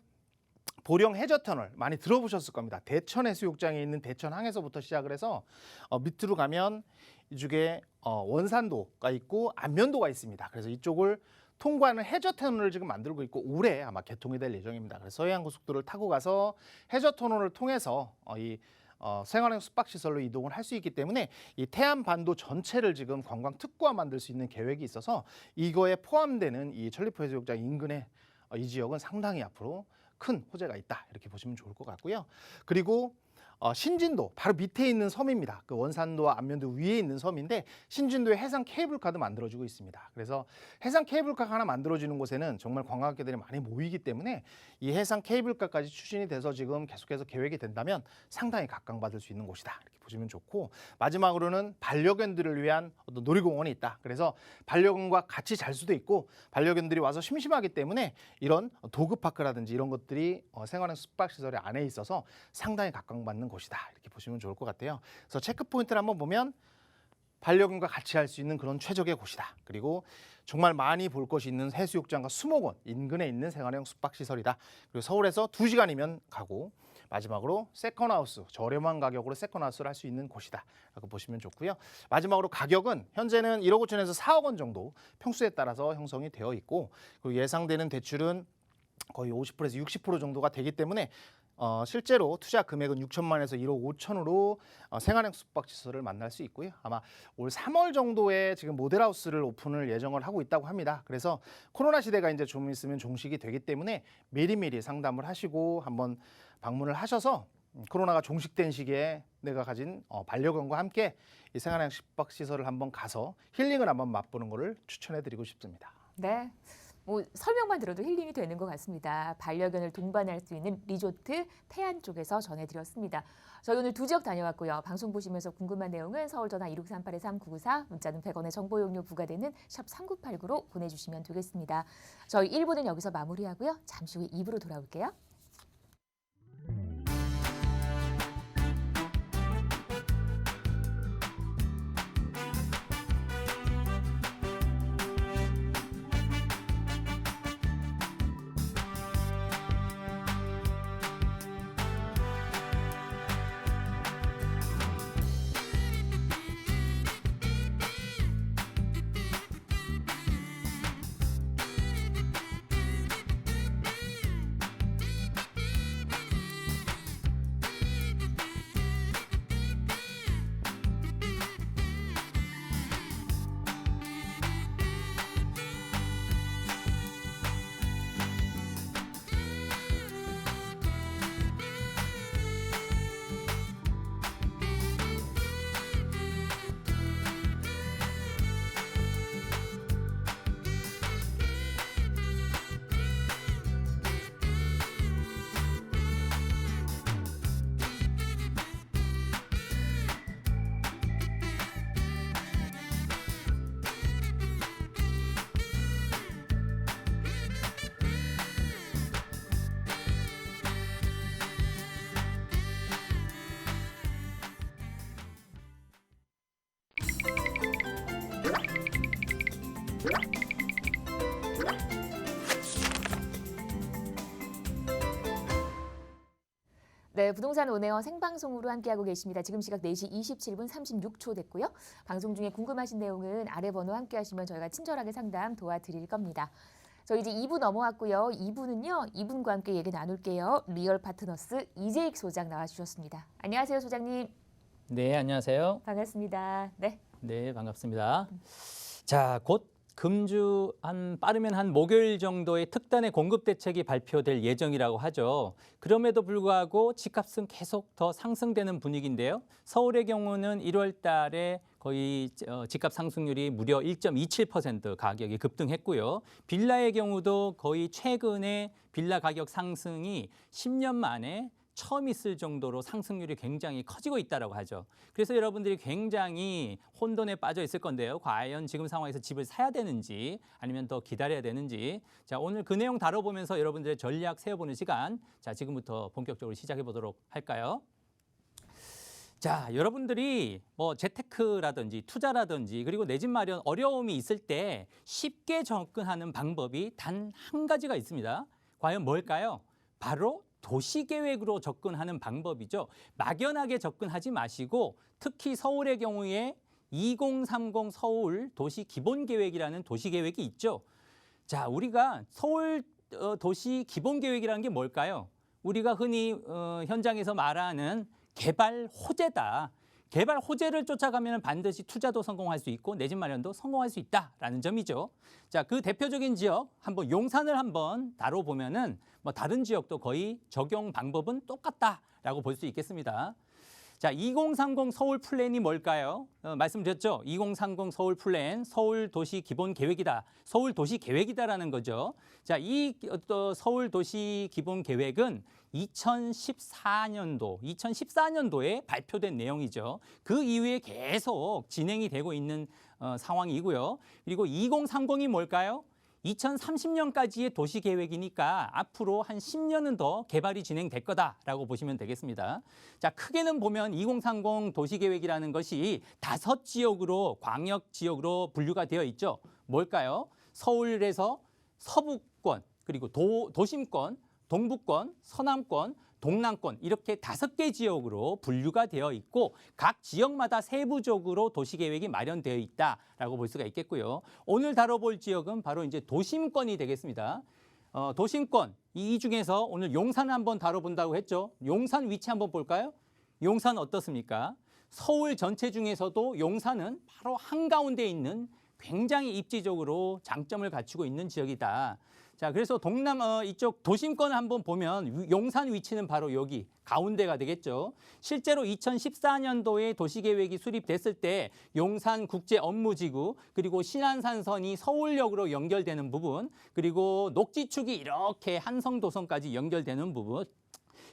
Speaker 2: 보령 해저터널 많이 들어보셨을 겁니다. 대천해수욕장에 있는 대천항에서부터 시작을 해서 밑으로 가면 이쪽에 원산도가 있고 안면도가 있습니다. 그래서 이쪽을 통과하는 해저터널을 지금 만들고 있고 올해 아마 개통이 될 예정입니다. 그래서 서해안고속도로를 타고 가서 해저터널을 통해서 생활형 숙박시설로 이동을 할 수 있기 때문에 이 태안반도 전체를 지금 관광 특구화 만들 수 있는 계획이 있어서 이거에 포함되는 이 천리포 해수욕장 인근의 이 지역은 상당히 앞으로 큰 호재가 있다 이렇게 보시면 좋을 것 같고요. 그리고 신진도 바로 밑에 있는 섬입니다. 그 원산도와 안면도 위에 있는 섬인데 신진도에 해상 케이블카도 만들어지고 있습니다. 그래서 해상 케이블카가 하나 만들어지는 곳에는 정말 관광객들이 많이 모이기 때문에 이 해상 케이블카까지 추진이 돼서 지금 계속해서 계획이 된다면 상당히 각광받을 수 있는 곳이다. 이렇게 보시면 좋고 마지막으로는 반려견들을 위한 어떤 놀이공원이 있다. 그래서 반려견과 같이 잘 수도 있고 반려견들이 와서 심심하기 때문에 이런 도그파크라든지 이런 것들이 생활형 숙박시설의 안에 있어서 상당히 각광받는 곳이다. 이렇게 보시면 좋을 것 같아요. 그래서 체크포인트를 한번 보면 반려견과 같이 할 수 있는 그런 최적의 곳이다. 그리고 정말 많이 볼 것이 있는 해수욕장과 수목원 인근에 있는 생활형 숙박시설이다. 그리고 서울에서 2시간이면 가고 마지막으로 세컨하우스, 저렴한 가격으로 세컨하우스를 할 수 있는 곳이다 라고 보시면 좋고요. 마지막으로 가격은 현재는 1억 5천에서 4억 원 정도 평수에 따라서 형성이 되어 있고 그리고 예상되는 대출은 거의 50%에서 60% 정도가 되기 때문에 실제로 투자 금액은 6천만 원에서 1억 5천으로 생활형 숙박시설을 만날 수 있고요. 아마 올 3월 정도에 지금 모델하우스를 오픈을 예정을 하고 있다고 합니다. 그래서 코로나 시대가 이제 좀 있으면 종식이 되기 때문에 미리미리 상담을 하시고 한번 방문을 하셔서 코로나가 종식된 시기에 내가 가진 반려견과 함께 이 생활형 숙박시설을 한번 가서 힐링을 한번 맛보는 것을 추천해드리고 싶습니다.
Speaker 1: 네. 뭐 설명만 들어도 힐링이 되는 것 같습니다. 반려견을 동반할 수 있는 리조트 태안 쪽에서 전해드렸습니다. 저희 오늘 2지역 다녀왔고요. 방송 보시면서 궁금한 내용은 서울전화 1638-3994, 문자는 100원의 정보 용료 부과되는 샵 3989로 보내주시면 되겠습니다. 저희 1부는 여기서 마무리하고요. 잠시 후에 2부로 돌아올게요. 네, 부동산 온에어 생방송으로 함께하고 계십니다. 지금 시각 4시 27분 36초 됐고요. 방송 중에 궁금하신 내용은 아래 번호 함께하시면 저희가 친절하게 상담 도와드릴 겁니다. 저희 이제 2부 넘어왔고요. 2부는요. 이분과 함께 얘기 나눌게요. 리얼 파트너스 이재익 소장 나와주셨습니다. 안녕하세요, 소장님.
Speaker 3: 네, 안녕하세요.
Speaker 1: 반갑습니다. 네.
Speaker 3: 네, 반갑습니다. 자, 곧 금주 빠르면 한 목요일 정도의 특단의 공급 대책이 발표될 예정이라고 하죠. 그럼에도 불구하고 집값은 계속 더 상승되는 분위기인데요. 서울의 경우는 1월 달에 거의 집값 상승률이 무려 1.27% 가격이 급등했고요. 빌라의 경우도 거의 최근에 빌라 가격 상승이 10년 만에 처음 있을 정도로 상승률이 굉장히 커지고 있다고 하죠. 그래서 여러분들이 굉장히 혼돈에 빠져 있을 건데요. 과연 지금 상황에서 집을 사야 되는지 아니면 더 기다려야 되는지. 자, 오늘 그 내용 다뤄보면서 여러분들의 전략 세워보는 시간. 자, 지금부터 본격적으로 시작해 보도록 할까요? 자, 여러분들이 뭐 재테크라든지 투자라든지 그리고 내 집 마련 어려움이 있을 때 쉽게 접근하는 방법이 단 한 가지가 있습니다. 과연 뭘까요? 바로 도시계획으로 접근하는 방법이죠. 막연하게 접근하지 마시고 특히 서울의 경우에 2030 서울 도시기본계획이라는 도시계획이 있죠. 자, 우리가 서울 도시기본계획이라는 게 뭘까요? 우리가 흔히 현장에서 말하는 개발 호재다. 개발 호재를 쫓아가면 반드시 투자도 성공할 수 있고 내 집 마련도 성공할 수 있다라는 점이죠. 자, 그 대표적인 지역 한번 용산을 한번 다뤄보면은 뭐 다른 지역도 거의 적용 방법은 똑같다라고 볼 수 있겠습니다. 자, 2030 서울 플랜이 뭘까요? 말씀드렸죠. 2030 서울 플랜, 서울 도시 기본 계획이다. 서울 도시 계획이다라는 거죠. 자, 이 서울 도시 기본 계획은 2014년도에 발표된 내용이죠. 그 이후에 계속 진행이 되고 있는 상황이고요. 그리고 2030이 뭘까요? 2030년까지의 도시 계획이니까 앞으로 한 10년은 더 개발이 진행될 거다라고 보시면 되겠습니다. 자, 크게는 보면 2030 도시 계획이라는 것이 5지역으로 광역 지역으로 분류가 되어 있죠. 뭘까요? 서울에서 서부권, 그리고 도심권, 동부권, 서남권, 동남권 이렇게 5개 지역으로 분류가 되어 있고 각 지역마다 세부적으로 도시계획이 마련되어 있다라고 볼 수가 있겠고요. 오늘 다뤄볼 지역은 바로 이제 도심권이 되겠습니다. 도심권 이 중에서 오늘 용산 한번 다뤄본다고 했죠. 용산 위치 한번 볼까요? 용산 어떻습니까? 서울 전체 중에서도 용산은 바로 한가운데 있는 굉장히 입지적으로 장점을 갖추고 있는 지역이다. 자, 그래서 이쪽 도심권을 한번 보면 용산 위치는 바로 여기 가운데가 되겠죠. 실제로 2014년도에 도시계획이 수립됐을 때 용산 국제업무지구 그리고 신안산선이 서울역으로 연결되는 부분 그리고 녹지축이 이렇게 한성도선까지 연결되는 부분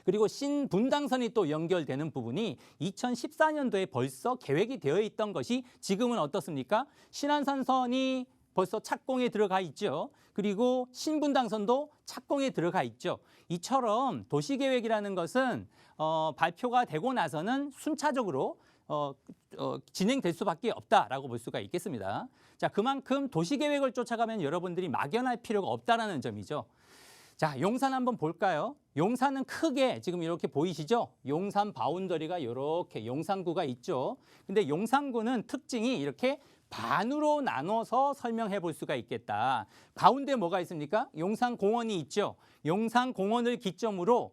Speaker 3: 그리고 신분당선이 또 연결되는 부분이 2014년도에 벌써 계획이 되어 있던 것이 지금은 어떻습니까? 신안산선이 벌써 착공에 들어가 있죠. 그리고 신분당선도 착공에 들어가 있죠. 이처럼 도시계획이라는 것은 발표가 되고 나서는 순차적으로 진행될 수밖에 없다라고 볼 수가 있겠습니다. 자, 그만큼 도시계획을 쫓아가면 여러분들이 막연할 필요가 없다라는 점이죠. 자, 용산 한번 볼까요? 용산은 크게 지금 이렇게 보이시죠? 용산 바운더리가 이렇게 용산구가 있죠. 근데 용산구는 특징이 이렇게 반으로 나눠서 설명해 볼 수가 있겠다. 가운데 뭐가 있습니까? 용산공원이 있죠. 용산공원을 기점으로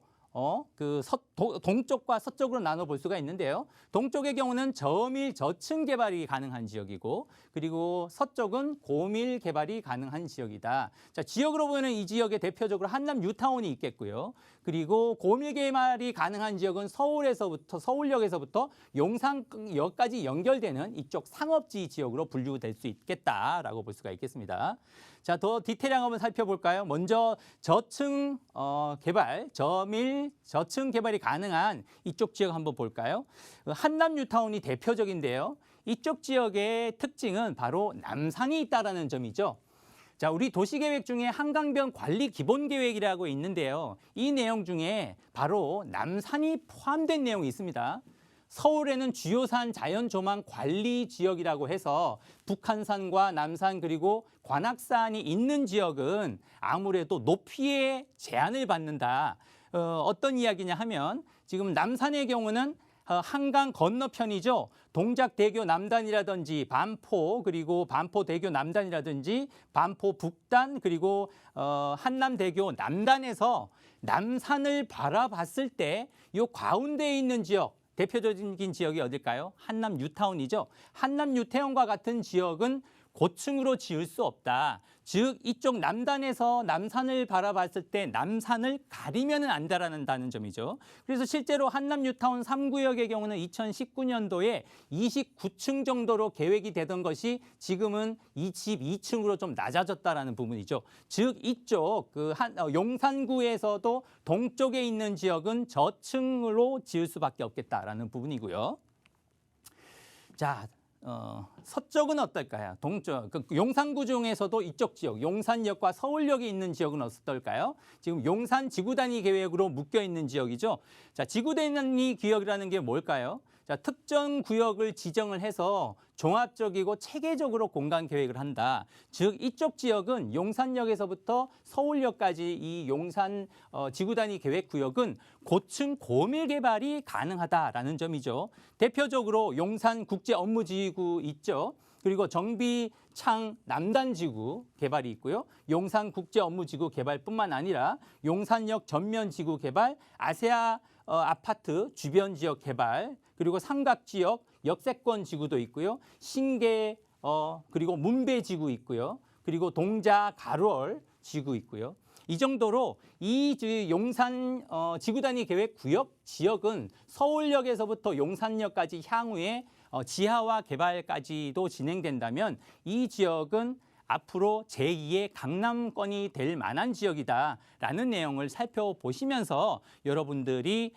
Speaker 3: 동쪽과 서쪽으로 나눠 볼 수가 있는데요. 동쪽의 경우는 저밀 저층 개발이 가능한 지역이고 그리고 서쪽은 고밀 개발이 가능한 지역이다. 자, 지역으로 보면 이 지역에 대표적으로 한남 뉴타운이 있겠고요. 그리고 고밀 개발이 가능한 지역은 서울역에서부터 용산역까지 연결되는 이쪽 상업지 지역으로 분류될 수 있겠다라고 볼 수가 있겠습니다. 자, 더 디테일한 한번 살펴볼까요? 먼저 저층 개발, 저밀, 저층 개발이 가능한 이쪽 지역 한번 볼까요? 한남 뉴타운이 대표적인데요. 이쪽 지역의 특징은 바로 남산이 있다라는 점이죠. 자, 우리 도시계획 중에 한강변 관리 기본계획이라고 있는데요. 이 내용 중에 바로 남산이 포함된 내용이 있습니다. 서울에는 주요산 자연조망 관리 지역이라고 해서 북한산과 남산 그리고 관악산이 있는 지역은 아무래도 높이에 제한을 받는다. 어떤 이야기냐 하면 지금 남산의 경우는 한강 건너편이죠. 동작대교 남단이라든지 반포 그리고 반포대교 남단이라든지 반포 북단 그리고 한남대교 남단에서 남산을 바라봤을 때 이 가운데에 있는 지역 대표적인 지역이 어딜까요? 한남 뉴타운이죠. 한남 뉴타운과 같은 지역은 고층으로 지을 수 없다. 즉 이쪽 남단에서 남산을 바라봤을 때 남산을 가리면 안 된다는 점이죠. 그래서 실제로 한남 뉴타운 3구역의 경우는 2019년도에 29층 정도로 계획이 되던 것이 지금은 22층으로 좀 낮아졌다라는 부분이죠. 즉 이쪽 용산구에서도 동쪽에 있는 지역은 저층으로 지을 수밖에 없겠다라는 부분이고요. 자. 서쪽은 어떨까요? 동쪽, 용산구 중에서도 이쪽 지역, 용산역과 서울역이 있는 지역은 어떨까요? 지금 용산 지구단위 계획으로 묶여 있는 지역이죠. 자, 지구단위 구역이라는 게 뭘까요? 자, 특정 구역을 지정을 해서 종합적이고 체계적으로 공간 계획을 한다. 즉 이쪽 지역은 용산역에서부터 서울역까지 이 용산 지구단위 계획 구역은 고층 고밀 개발이 가능하다라는 점이죠. 대표적으로 용산 국제업무지구 있죠. 그리고 정비창 남단지구 개발이 있고요. 용산 국제업무지구 개발뿐만 아니라 용산역 전면지구 개발, 아세아 아파트 주변 지역 개발, 그리고 삼각지역 역세권 지구도 있고요. 신계 그리고 문배 지구 있고요. 그리고 동자 가로월 지구 있고요. 이 정도로 이 용산 지구 단위 계획 구역 지역은 서울역에서부터 용산역까지 향후에 지하화 개발까지도 진행된다면 이 지역은 앞으로 제2의 강남권이 될 만한 지역이다라는 내용을 살펴보시면서 여러분들이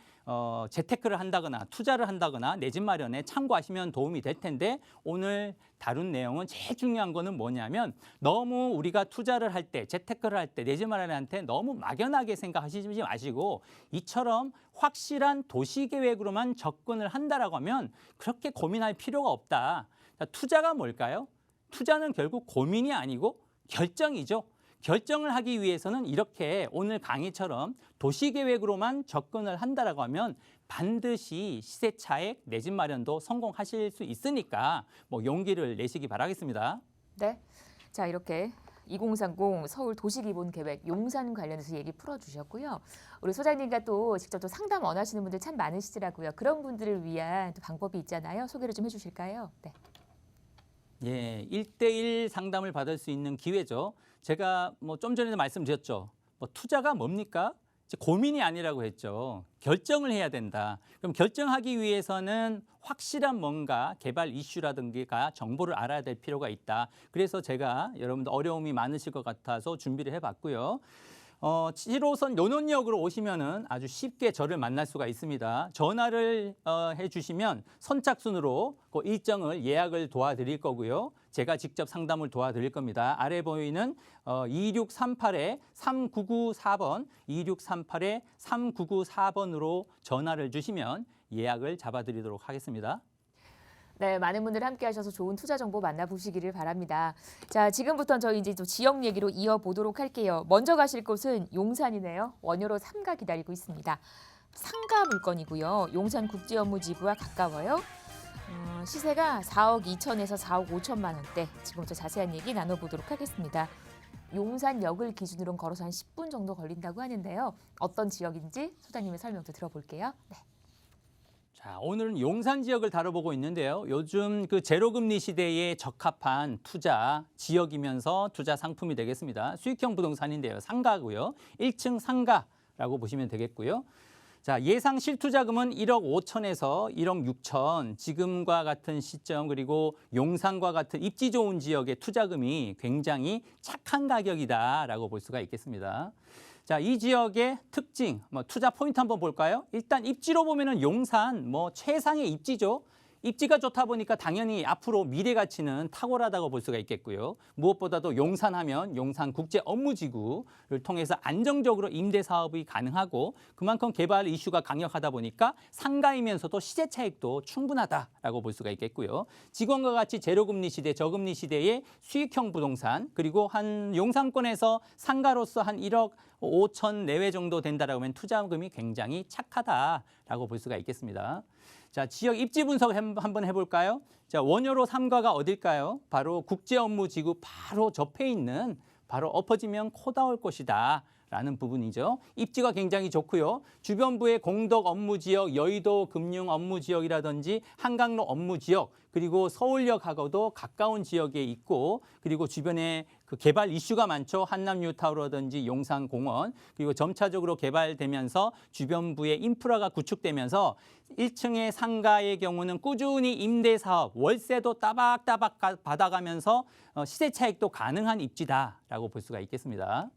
Speaker 3: 재테크를 한다거나 투자를 한다거나 내 집 마련에 참고하시면 도움이 될 텐데 오늘 다룬 내용은 제일 중요한 거는 뭐냐면 너무 우리가 투자를 할 때 재테크를 할 때 내 집 마련한테 너무 막연하게 생각하시지 마시고 이처럼 확실한 도시계획으로만 접근을 한다라고 하면 그렇게 고민할 필요가 없다. 자, 투자가 뭘까요? 투자는 결국 고민이 아니고 결정이죠. 결정을 하기 위해서는 이렇게 오늘 강의처럼 도시계획으로만 접근을 한다라고 하면 반드시 시세차익 내 집 마련도 성공하실 수 있으니까 뭐 용기를 내시기 바라겠습니다.
Speaker 1: 네. 자, 이렇게 2030 서울 도시기본계획 용산 관련해서 얘기 풀어주셨고요. 우리 소장님과 또 직접 또 상담 원하시는 분들 참 많으시더라고요. 그런 분들을 위한 또 방법이 있잖아요. 소개를 좀 해주실까요? 네.
Speaker 3: 예, 1대1 상담을 받을 수 있는 기회죠. 제가 뭐 좀 전에도 말씀드렸죠. 뭐 투자가 뭡니까? 이제 고민이 아니라고 했죠. 결정을 해야 된다. 그럼 결정하기 위해서는 확실한 뭔가 개발 이슈라든가 정보를 알아야 될 필요가 있다. 그래서 제가 여러분들 어려움이 많으실 것 같아서 준비를 해봤고요. 7호선 논현역으로 오시면은 아주 쉽게 저를 만날 수가 있습니다. 전화를 해주시면 선착순으로 그 일정을 예약을 도와드릴 거고요. 제가 직접 상담을 도와드릴 겁니다. 아래 보이는 2638-3994번, 2638-3994번으로 전화를 주시면 예약을 잡아드리도록 하겠습니다.
Speaker 1: 네, 많은 분들 함께 하셔서 좋은 투자 정보 만나보시기를 바랍니다. 자, 지금부터 저희 이제 또 지역 얘기로 이어보도록 할게요. 먼저 가실 곳은 용산이네요. 원효로 3가 기다리고 있습니다. 상가 물건이고요. 용산국제업무지구와 가까워요. 시세가 4억 2천에서 4억 5천만 원대. 지금부터 자세한 얘기 나눠보도록 하겠습니다. 용산역을 기준으로는 걸어서 한 10분 정도 걸린다고 하는데요. 어떤 지역인지 소장님의 설명도 들어볼게요. 네.
Speaker 3: 자, 오늘은 용산 지역을 다뤄보고 있는데요. 요즘 그 제로금리 시대에 적합한 투자 지역이면서 투자 상품이 되겠습니다. 수익형 부동산인데요. 상가고요. 1층 상가라고 보시면 되겠고요. 자, 예상 실투자금은 1억 5천에서 1억 6천. 지금과 같은 시점 그리고 용산과 같은 입지 좋은 지역의 투자금이 굉장히 착한 가격이다라고 볼 수가 있겠습니다. 자, 이 지역의 특징, 투자 포인트 한번 볼까요? 일단 입지로 보면은 용산 최상의 입지죠. 입지가 좋다 보니까 당연히 앞으로 미래 가치는 탁월하다고 볼 수가 있겠고요. 무엇보다도 용산하면 용산국제업무지구를 통해서 안정적으로 임대 사업이 가능하고 그만큼 개발 이슈가 강력하다 보니까 상가이면서도 시세 차익도 충분하다라고 볼 수가 있겠고요. 지금과 같이 제로금리 시대, 저금리 시대의 수익형 부동산 그리고 한 용산권에서 상가로서 한 1억 5천 내외 정도 된다라고 하면 투자금이 굉장히 착하다라고 볼 수가 있겠습니다. 자, 지역 입지 분석 한번 해볼까요? 자, 원효로 3가가 어딜까요? 바로 국제업무지구 바로 접해 있는 바로 엎어지면 코 닿을 곳이다. 라는 부분이죠. 입지가 굉장히 좋고요. 주변부의 공덕 업무지역, 여의도 금융 업무지역이라든지 한강로 업무지역, 그리고 서울역하고도 가까운 지역에 있고 그리고 주변에 그 개발 이슈가 많죠. 한남 뉴타워라든지 용산공원, 그리고 점차적으로 개발되면서 주변부의 인프라가 구축되면서 1층의 상가의 경우는 꾸준히 임대 사업, 월세도 따박따박 받아가면서 시세 차익도 가능한 입지다라고 볼 수가 있겠습니다.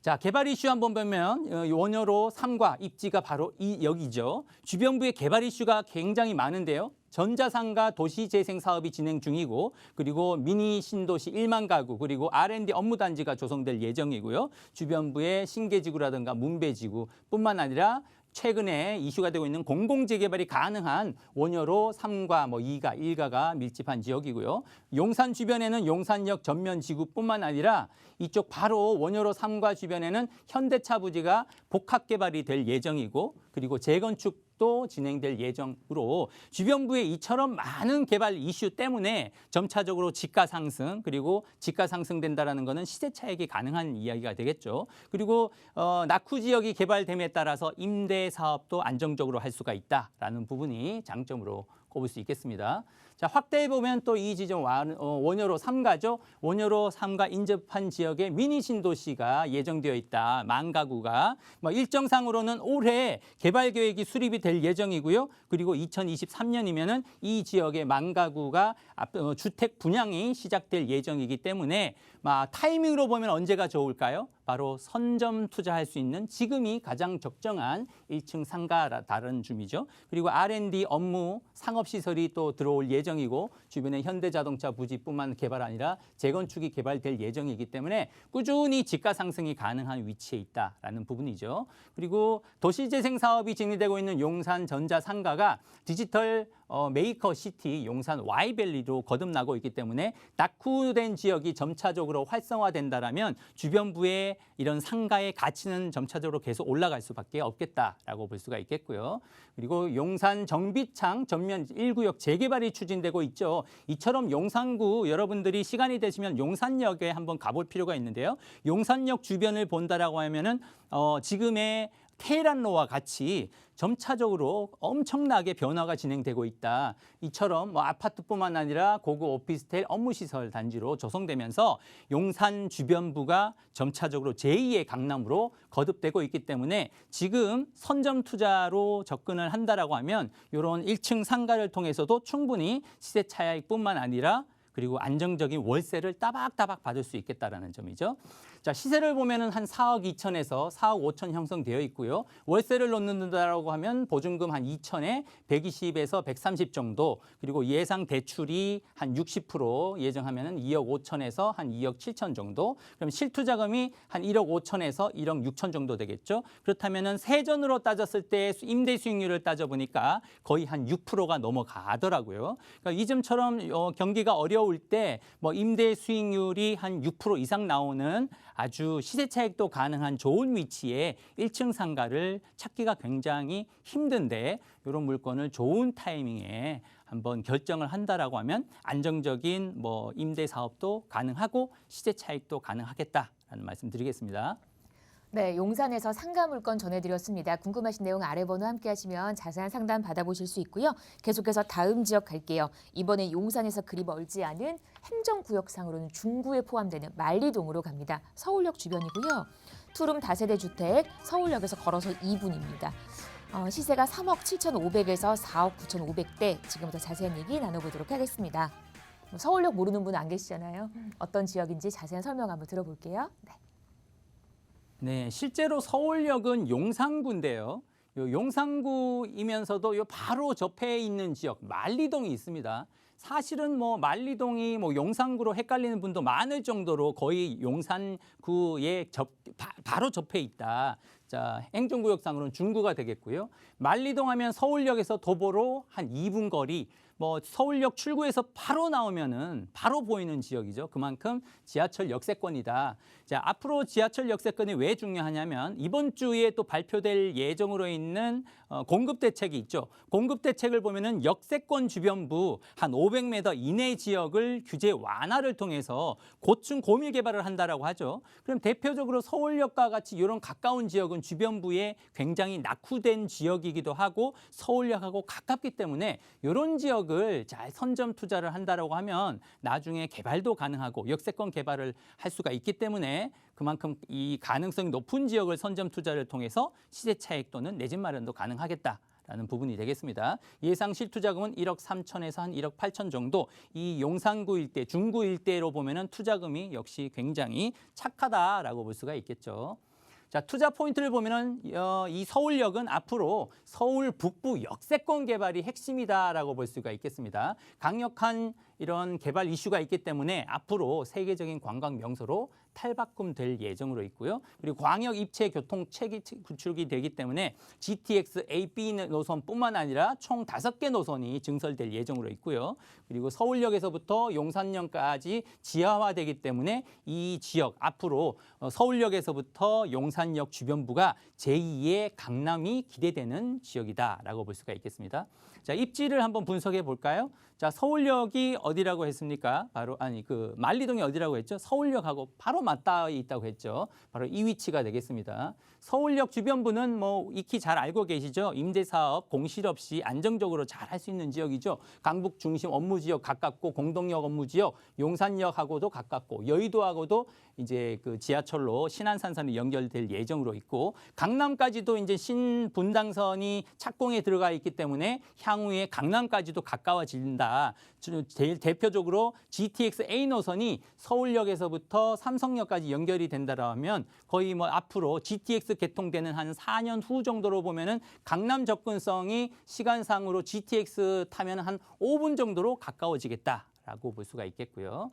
Speaker 3: 자, 개발 이슈 한번 보면 원효로 3가 입지가 바로 여기죠. 주변부의 개발 이슈가 굉장히 많은데요. 전자상가 도시재생 사업이 진행 중이고 그리고 미니 신도시 1만 가구 그리고 R&D 업무단지가 조성될 예정이고요. 주변부의 신계지구라든가 문배지구뿐만 아니라 최근에 이슈가 되고 있는 공공재개발이 가능한 원효로 3가, 2가, 1가가 밀집한 지역이고요. 용산 주변에는 용산역 전면 지구뿐만 아니라 이쪽 바로 원효로 3가 주변에는 현대차 부지가 복합 개발이 될 예정이고 그리고 재건축도 진행될 예정으로 주변부에 이처럼 많은 개발 이슈 때문에 점차적으로 지가 상승 그리고 지가 상승된다라는 것은 시세 차익이 가능한 이야기가 되겠죠. 그리고 낙후 지역이 개발됨에 따라서 임대 사업도 안정적으로 할 수가 있다라는 부분이 장점으로 꼽을 수 있겠습니다. 자, 확대해 보면 또 이 지점 원효로 3가죠. 원효로 3가 인접한 지역에 미니 신도시가 예정되어 있다. 10,000가구가. 일정상으로는 올해 개발 계획이 수립이 될 예정이고요. 그리고 2023년이면은 이 지역의 10,000가구가 주택 분양이 시작될 예정이기 때문에 타이밍으로 보면 언제가 좋을까요? 바로 선점 투자할 수 있는 지금이 가장 적정한 1층 상가라는 줌이죠. 그리고 R&D 업무, 상업시설이 또 들어올 예정이고 주변에 현대자동차 부지뿐만 개발 아니라 재건축이 개발될 예정이기 때문에 꾸준히 지가 상승이 가능한 위치에 있다라는 부분이죠. 그리고 도시재생 사업이 진행되고 있는 용산 전자 상가가 디지털 메이커 시티 용산 Y밸리로 거듭나고 있기 때문에 낙후된 지역이 점차적으로 활성화된다라면 주변부의 이런 상가의 가치는 점차적으로 계속 올라갈 수밖에 없겠다라고 볼 수가 있겠고요. 그리고 용산 정비창 전면 1구역 재개발이 추진되고 있죠. 이처럼 용산구 여러분들이 시간이 되시면 용산역에 한번 가볼 필요가 있는데요. 용산역 주변을 본다라고 하면은 지금의 테헤란로와 같이 점차적으로 엄청나게 변화가 진행되고 있다. 이처럼 아파트뿐만 아니라 고급 오피스텔 업무시설 단지로 조성되면서 용산 주변부가 점차적으로 제2의 강남으로 거듭되고 있기 때문에 지금 선점 투자로 접근을 한다라고 하면 이런 1층 상가를 통해서도 충분히 시세 차익뿐만 아니라 그리고 안정적인 월세를 따박따박 받을 수 있겠다라는 점이죠. 자, 시세를 보면은 한 4억 2천에서 4억 5천 형성되어 있고요. 월세를 넣는다라고 하면 보증금 한 2천에 120에서 130 정도, 그리고 예상 대출이 한 60% 예정하면은 2억 5천에서 한 2억 7천 정도. 그럼 실투자금이 한 1억 5천에서 1억 6천 정도 되겠죠. 그렇다면은 세전으로 따졌을 때 임대 수익률을 따져 보니까 거의 한 6%가 넘어가더라고요. 그러니까 이 점처럼 경기가 어려울 때 임대 수익률이 한 6% 이상 나오는 아주 시세 차익도 가능한 좋은 위치에 1층 상가를 찾기가 굉장히 힘든데 이런 물건을 좋은 타이밍에 한번 결정을 한다라고 하면 안정적인 임대 사업도 가능하고 시세 차익도 가능하겠다라는 말씀 드리겠습니다.
Speaker 1: 네, 용산에서 상가 물건 전해드렸습니다. 궁금하신 내용 아래 번호 함께 하시면 자세한 상담 받아보실 수 있고요. 계속해서 다음 지역 갈게요. 이번에 용산에서 그리 멀지 않은 행정구역상으로는 중구에 포함되는 만리동으로 갑니다. 서울역 주변이고요. 투룸 다세대 주택, 서울역에서 걸어서 2분입니다. 시세가 3억 7,500에서 4억 9,500대. 지금부터 자세한 얘기 나눠보도록 하겠습니다. 서울역 모르는 분 안 계시잖아요. 어떤 지역인지 자세한 설명 한번 들어볼게요. 네.
Speaker 3: 네, 실제로 서울역은 용산구인데요. 용산구이면서도 바로 접해 있는 지역 만리동이 있습니다. 사실은 만리동이 용산구로 헷갈리는 분도 많을 정도로 거의 용산구에 바로 접해 있다. 자, 행정구역상으로는 중구가 되겠고요. 만리동 하면 서울역에서 도보로 한 2분 거리. 서울역 출구에서 바로 나오면은 바로 보이는 지역이죠. 그만큼 지하철 역세권이다. 자, 앞으로 지하철 역세권이 왜 중요하냐면 이번 주에 또 발표될 예정으로 있는 공급 대책이 있죠. 공급 대책을 보면은 역세권 주변부 한 500m 이내 지역을 규제 완화를 통해서 고층 고밀 개발을 한다라고 하죠. 그럼 대표적으로 서울역과 같이 이런 가까운 지역은 주변부에 굉장히 낙후된 지역이기도 하고 서울역하고 가깝기 때문에 이런 지역을 잘 선점 투자를 한다라고 하면 나중에 개발도 가능하고 역세권 개발을 할 수가 있기 때문에 그만큼 이 가능성이 높은 지역을 선점 투자를 통해서 시세 차익 또는 내 집 마련도 가능하겠다라는 부분이 되겠습니다. 예상 실투자금은 1억 3천에서 한 1억 8천 정도. 이 용산구 일대, 중구 일대로 보면은 투자금이 역시 굉장히 착하다라고 볼 수가 있겠죠. 자, 투자 포인트를 보면은 이 서울역은 앞으로 서울 북부 역세권 개발이 핵심이다라고 볼 수가 있겠습니다. 강력한 이런 개발 이슈가 있기 때문에 앞으로 세계적인 관광 명소로 탈바꿈될 예정으로 있고요. 그리고 광역 입체 교통체계 구축이 되기 때문에 GTX AB 노선뿐만 아니라 총 5개 노선이 증설될 예정으로 있고요. 그리고 서울역에서부터 용산역까지 지하화되기 때문에 이 지역 앞으로 서울역에서부터 용산역 주변부가 제2의 강남이 기대되는 지역이다라고 볼 수가 있겠습니다. 자, 입지를 한번 분석해 볼까요? 자, 서울역이 어디라고 했습니까? 바로 만리동이 어디라고 했죠? 서울역하고 바로 맞닿아 있다고 했죠. 바로 이 위치가 되겠습니다. 서울역 주변부는 뭐 익히 잘 알고 계시죠? 임대사업 공실 없이 안정적으로 잘 할 수 있는 지역이죠. 강북 중심 업무 지역 가깝고 공동역 업무 지역, 용산역하고도 가깝고 여의도하고도 이제 그 지하철로 신안산선이 연결될 예정으로 있고 강남까지도 이제 신분당선이 착공에 들어가 있기 때문에 향후에 강남까지도 가까워진다. 제일 대표적으로 GTX A 노선이 서울역에서부터 삼성역까지 연결이 된다라면 거의 뭐 앞으로 GTX 개통되는 한 4년 후 정도로 보면은 강남 접근성이 시간상으로 GTX 타면 한 5분 정도로 가까워지겠다라고 볼 수가 있겠고요.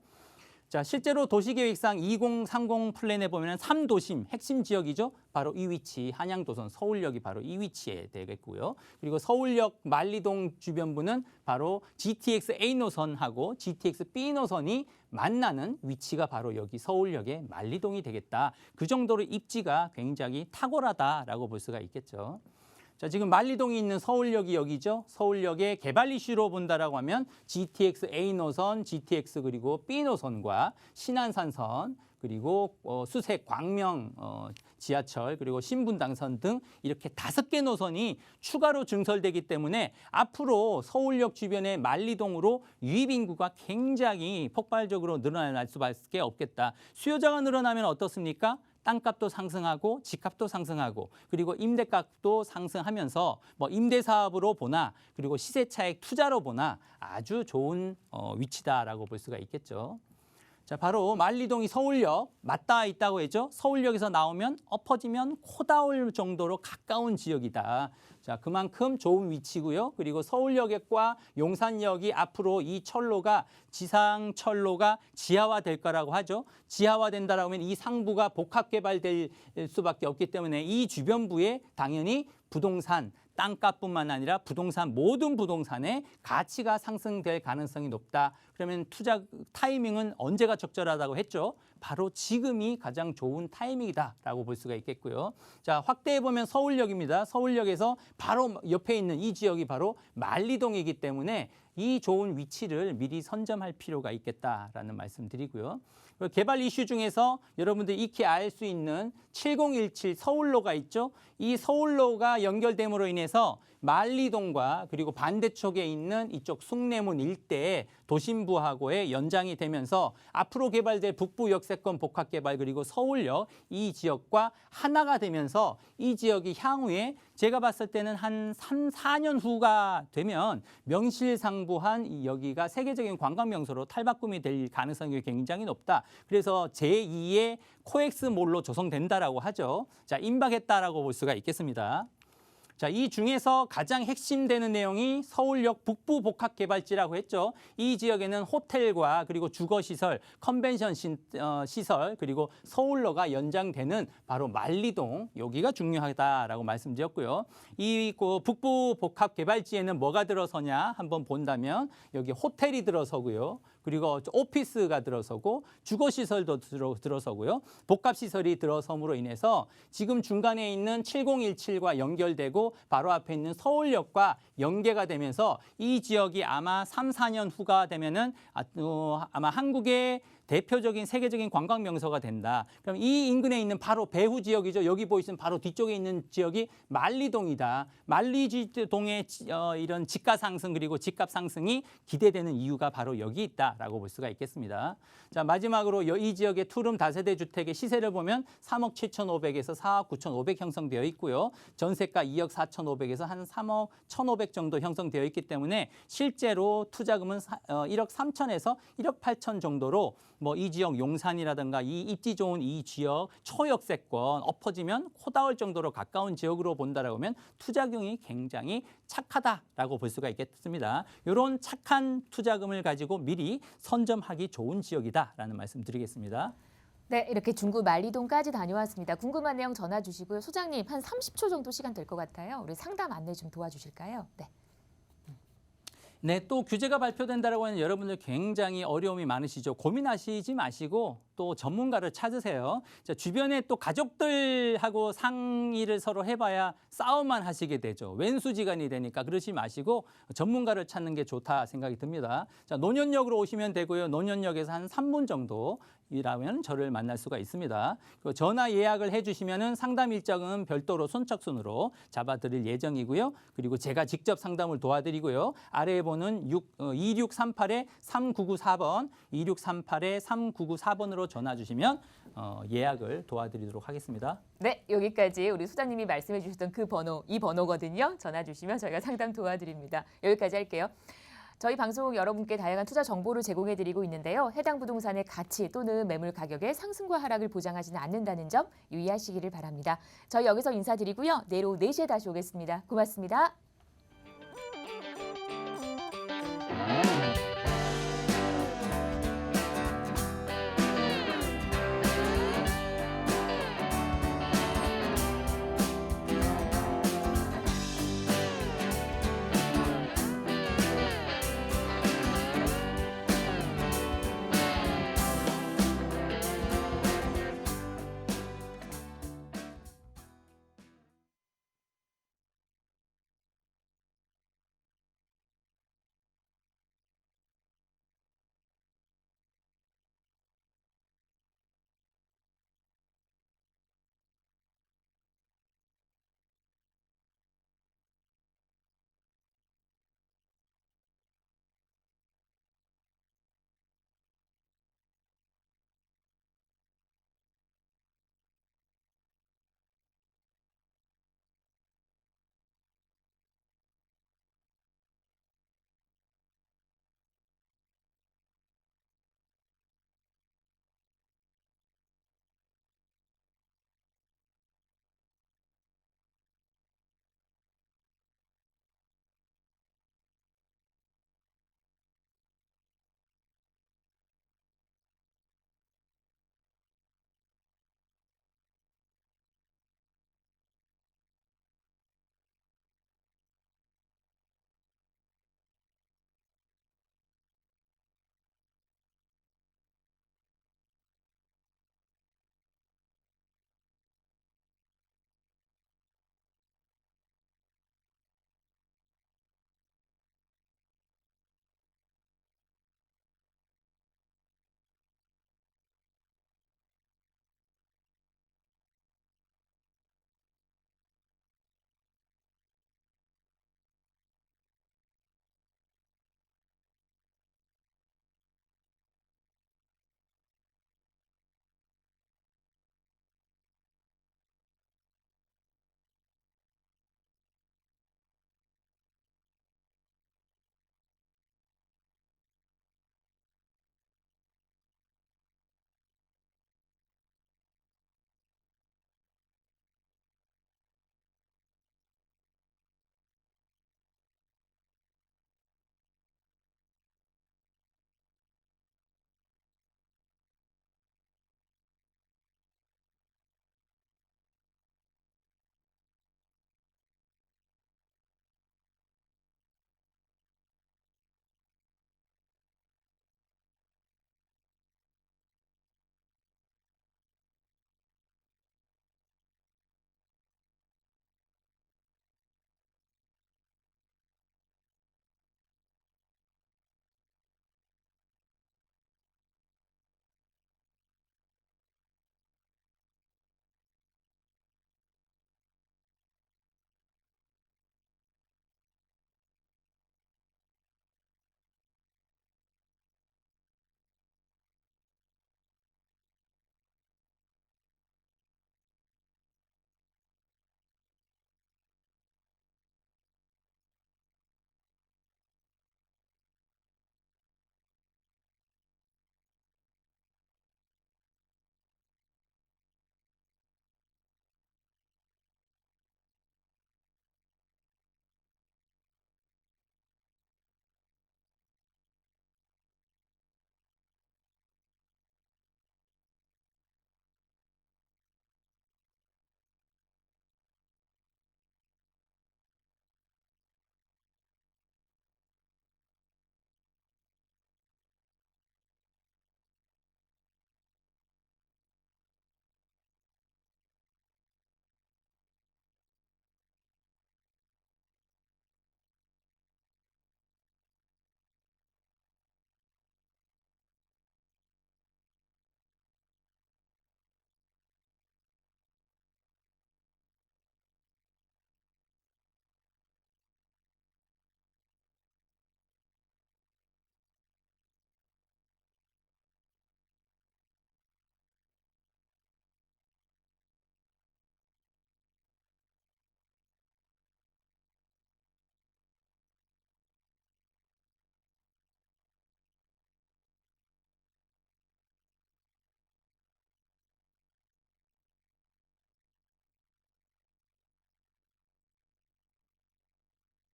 Speaker 3: 자, 실제로 도시계획상 2030 플랜에 보면 3도심 핵심 지역이죠. 바로 이 위치, 한양도선, 서울역이 바로 이 위치에 되겠고요. 그리고 서울역 만리동 주변부는 바로 GTX A 노선하고 GTX B 노선이 만나는 위치가 바로 여기 서울역의 만리동이 되겠다. 그 정도로 입지가 굉장히 탁월하다라고 볼 수가 있겠죠. 자, 지금 만리동이 있는 서울역이 여기죠. 서울역의 개발 이슈로 본다라고 하면 GTX A 노선, GTX 그리고 B 노선과 신안산선 그리고 수색, 광명 지하철 그리고 신분당선 등 이렇게 5개 노선이 추가로 증설되기 때문에 앞으로 서울역 주변의 만리동으로 유입 인구가 굉장히 폭발적으로 늘어날 수밖에 없겠다. 수요자가 늘어나면 어떻습니까? 땅값도 상승하고 집값도 상승하고 그리고 임대값도 상승하면서 뭐 임대사업으로 보나 그리고 시세차익 투자로 보나 아주 좋은 위치다라고 볼 수가 있겠죠. 자, 바로 만리동이 서울역 맞닿아 있다고 했죠. 서울역에서 나오면 엎어지면 코 닿을 정도로 가까운 지역이다. 자, 그만큼 좋은 위치고요. 그리고 서울역과 용산역이 앞으로 이 철로가 지상철로가 지하화될 거라고 하죠. 지하화된다라고 하면 이 상부가 복합 개발될 수밖에 없기 때문에 이 주변부에 당연히 부동산 땅값뿐만 아니라 부동산 모든 부동산의 가치가 상승될 가능성이 높다. 그러면 투자 타이밍은 언제가 적절하다고 했죠? 바로 지금이 가장 좋은 타이밍이다라고 볼 수가 있겠고요. 자, 확대해 보면 서울역입니다. 서울역에서 바로 옆에 있는 이 지역이 바로 만리동이기 때문에 이 좋은 위치를 미리 선점할 필요가 있겠다라는 말씀드리고요. 개발 이슈 중에서 여러분들이 익히 알 수 있는 7017 서울로가 있죠. 이 서울로가 연결됨으로 인해서 만리동과 그리고 반대쪽에 있는 이쪽 숭례문 일대의 도심부하고의 연장이 되면서 앞으로 개발될 북부 역세권 복합 개발 그리고 서울역 이 지역과 하나가 되면서 이 지역이 향후에 제가 봤을 때는 한 3, 4년 후가 되면 명실상부한 이 여기가 세계적인 관광 명소로 탈바꿈이 될 가능성이 굉장히 높다. 그래서 제2의 코엑스몰로 조성된다라고 하죠. 자, 임박했다라고 볼 수가 있겠습니다. 자, 이 중에서 가장 핵심되는 내용이 서울역 북부 복합 개발지라고 했죠. 이 지역에는 호텔과 그리고 주거시설, 컨벤션 시설 그리고 서울로가 연장되는 바로 만리동 여기가 중요하다라고 말씀드렸고요. 이 북부 복합 개발지에는 뭐가 들어서냐 한번 본다면 여기 호텔이 들어서고요. 그리고 오피스가 들어서고 주거시설도 들어서고요. 복합시설이 들어섬으로 인해서 지금 중간에 있는 7017과 연결되고 바로 앞에 있는 서울역과 연계가 되면서 이 지역이 아마 3, 4년 후가 되면은 아마 한국의 대표적인 세계적인 관광 명소가 된다. 그럼 이 인근에 있는 바로 배후 지역이죠. 여기 보이시는 바로 뒤쪽에 있는 지역이 만리동이다. 만리동의 이런 집가 상승 그리고 집값 상승이 기대되는 이유가 바로 여기 있다라고 볼 수가 있겠습니다. 자, 마지막으로 이 지역의 투룸 다세대 주택의 시세를 보면 3억 7,500에서 4억 9,500 형성되어 있고요. 전세가 2억 4,500에서 한 3억 1,500 정도 형성되어 있기 때문에 실제로 투자금은 1억 3천에서 1억 8천 정도로 뭐 이 지역 용산이라든가 이 입지 좋은 이 지역 초역세권 엎어지면 코 닿을 정도로 가까운 지역으로 본다라고 하면 투자금이 굉장히 착하다라고 볼 수가 있겠습니다. 이런 착한 투자금을 가지고 미리 선점하기 좋은 지역이다라는 말씀 드리겠습니다.
Speaker 1: 네, 이렇게 중구 만리동까지 다녀왔습니다. 궁금한 내용 전화 주시고요. 소장님, 한 30초 정도 시간 될 것 같아요. 우리 상담 안내 좀 도와주실까요? 네.
Speaker 3: 네, 또 규제가 발표된다라고 하면 여러분들 굉장히 어려움이 많으시죠. 고민하시지 마시고 또 전문가를 찾으세요. 자, 주변에 또 가족들하고 상의를 서로 해봐야 싸움만 하시게 되죠. 왼수지간이 되니까 그러지 마시고 전문가를 찾는 게 좋다 생각이 듭니다. 자, 논현역으로 오시면 되고요. 논현역에서 한 3분 정도이라면 저를 만날 수가 있습니다. 그리고 전화 예약을 해주시면은 상담 일정은 별도로 선착순으로 잡아드릴 예정이고요. 그리고 제가 직접 상담을 도와드리고요. 아래에 보는 2638-3994번, 2638-3994번으로 전화 주시면 예약을 도와드리도록 하겠습니다.
Speaker 1: 네, 여기까지 우리 소장님이 말씀해 주셨던 그 번호, 이 번호거든요. 전화 주시면 저희가 상담 도와드립니다. 여기까지 할게요. 저희 방송 여러분께 다양한 투자 정보를 제공해 드리고 있는데요. 해당 부동산의 가치 또는 매물 가격의 상승과 하락을 보장하지는 않는다는 점 유의하시기를 바랍니다. 저희 여기서 인사드리고요. 내일 오후 4시에 다시 오겠습니다. 고맙습니다.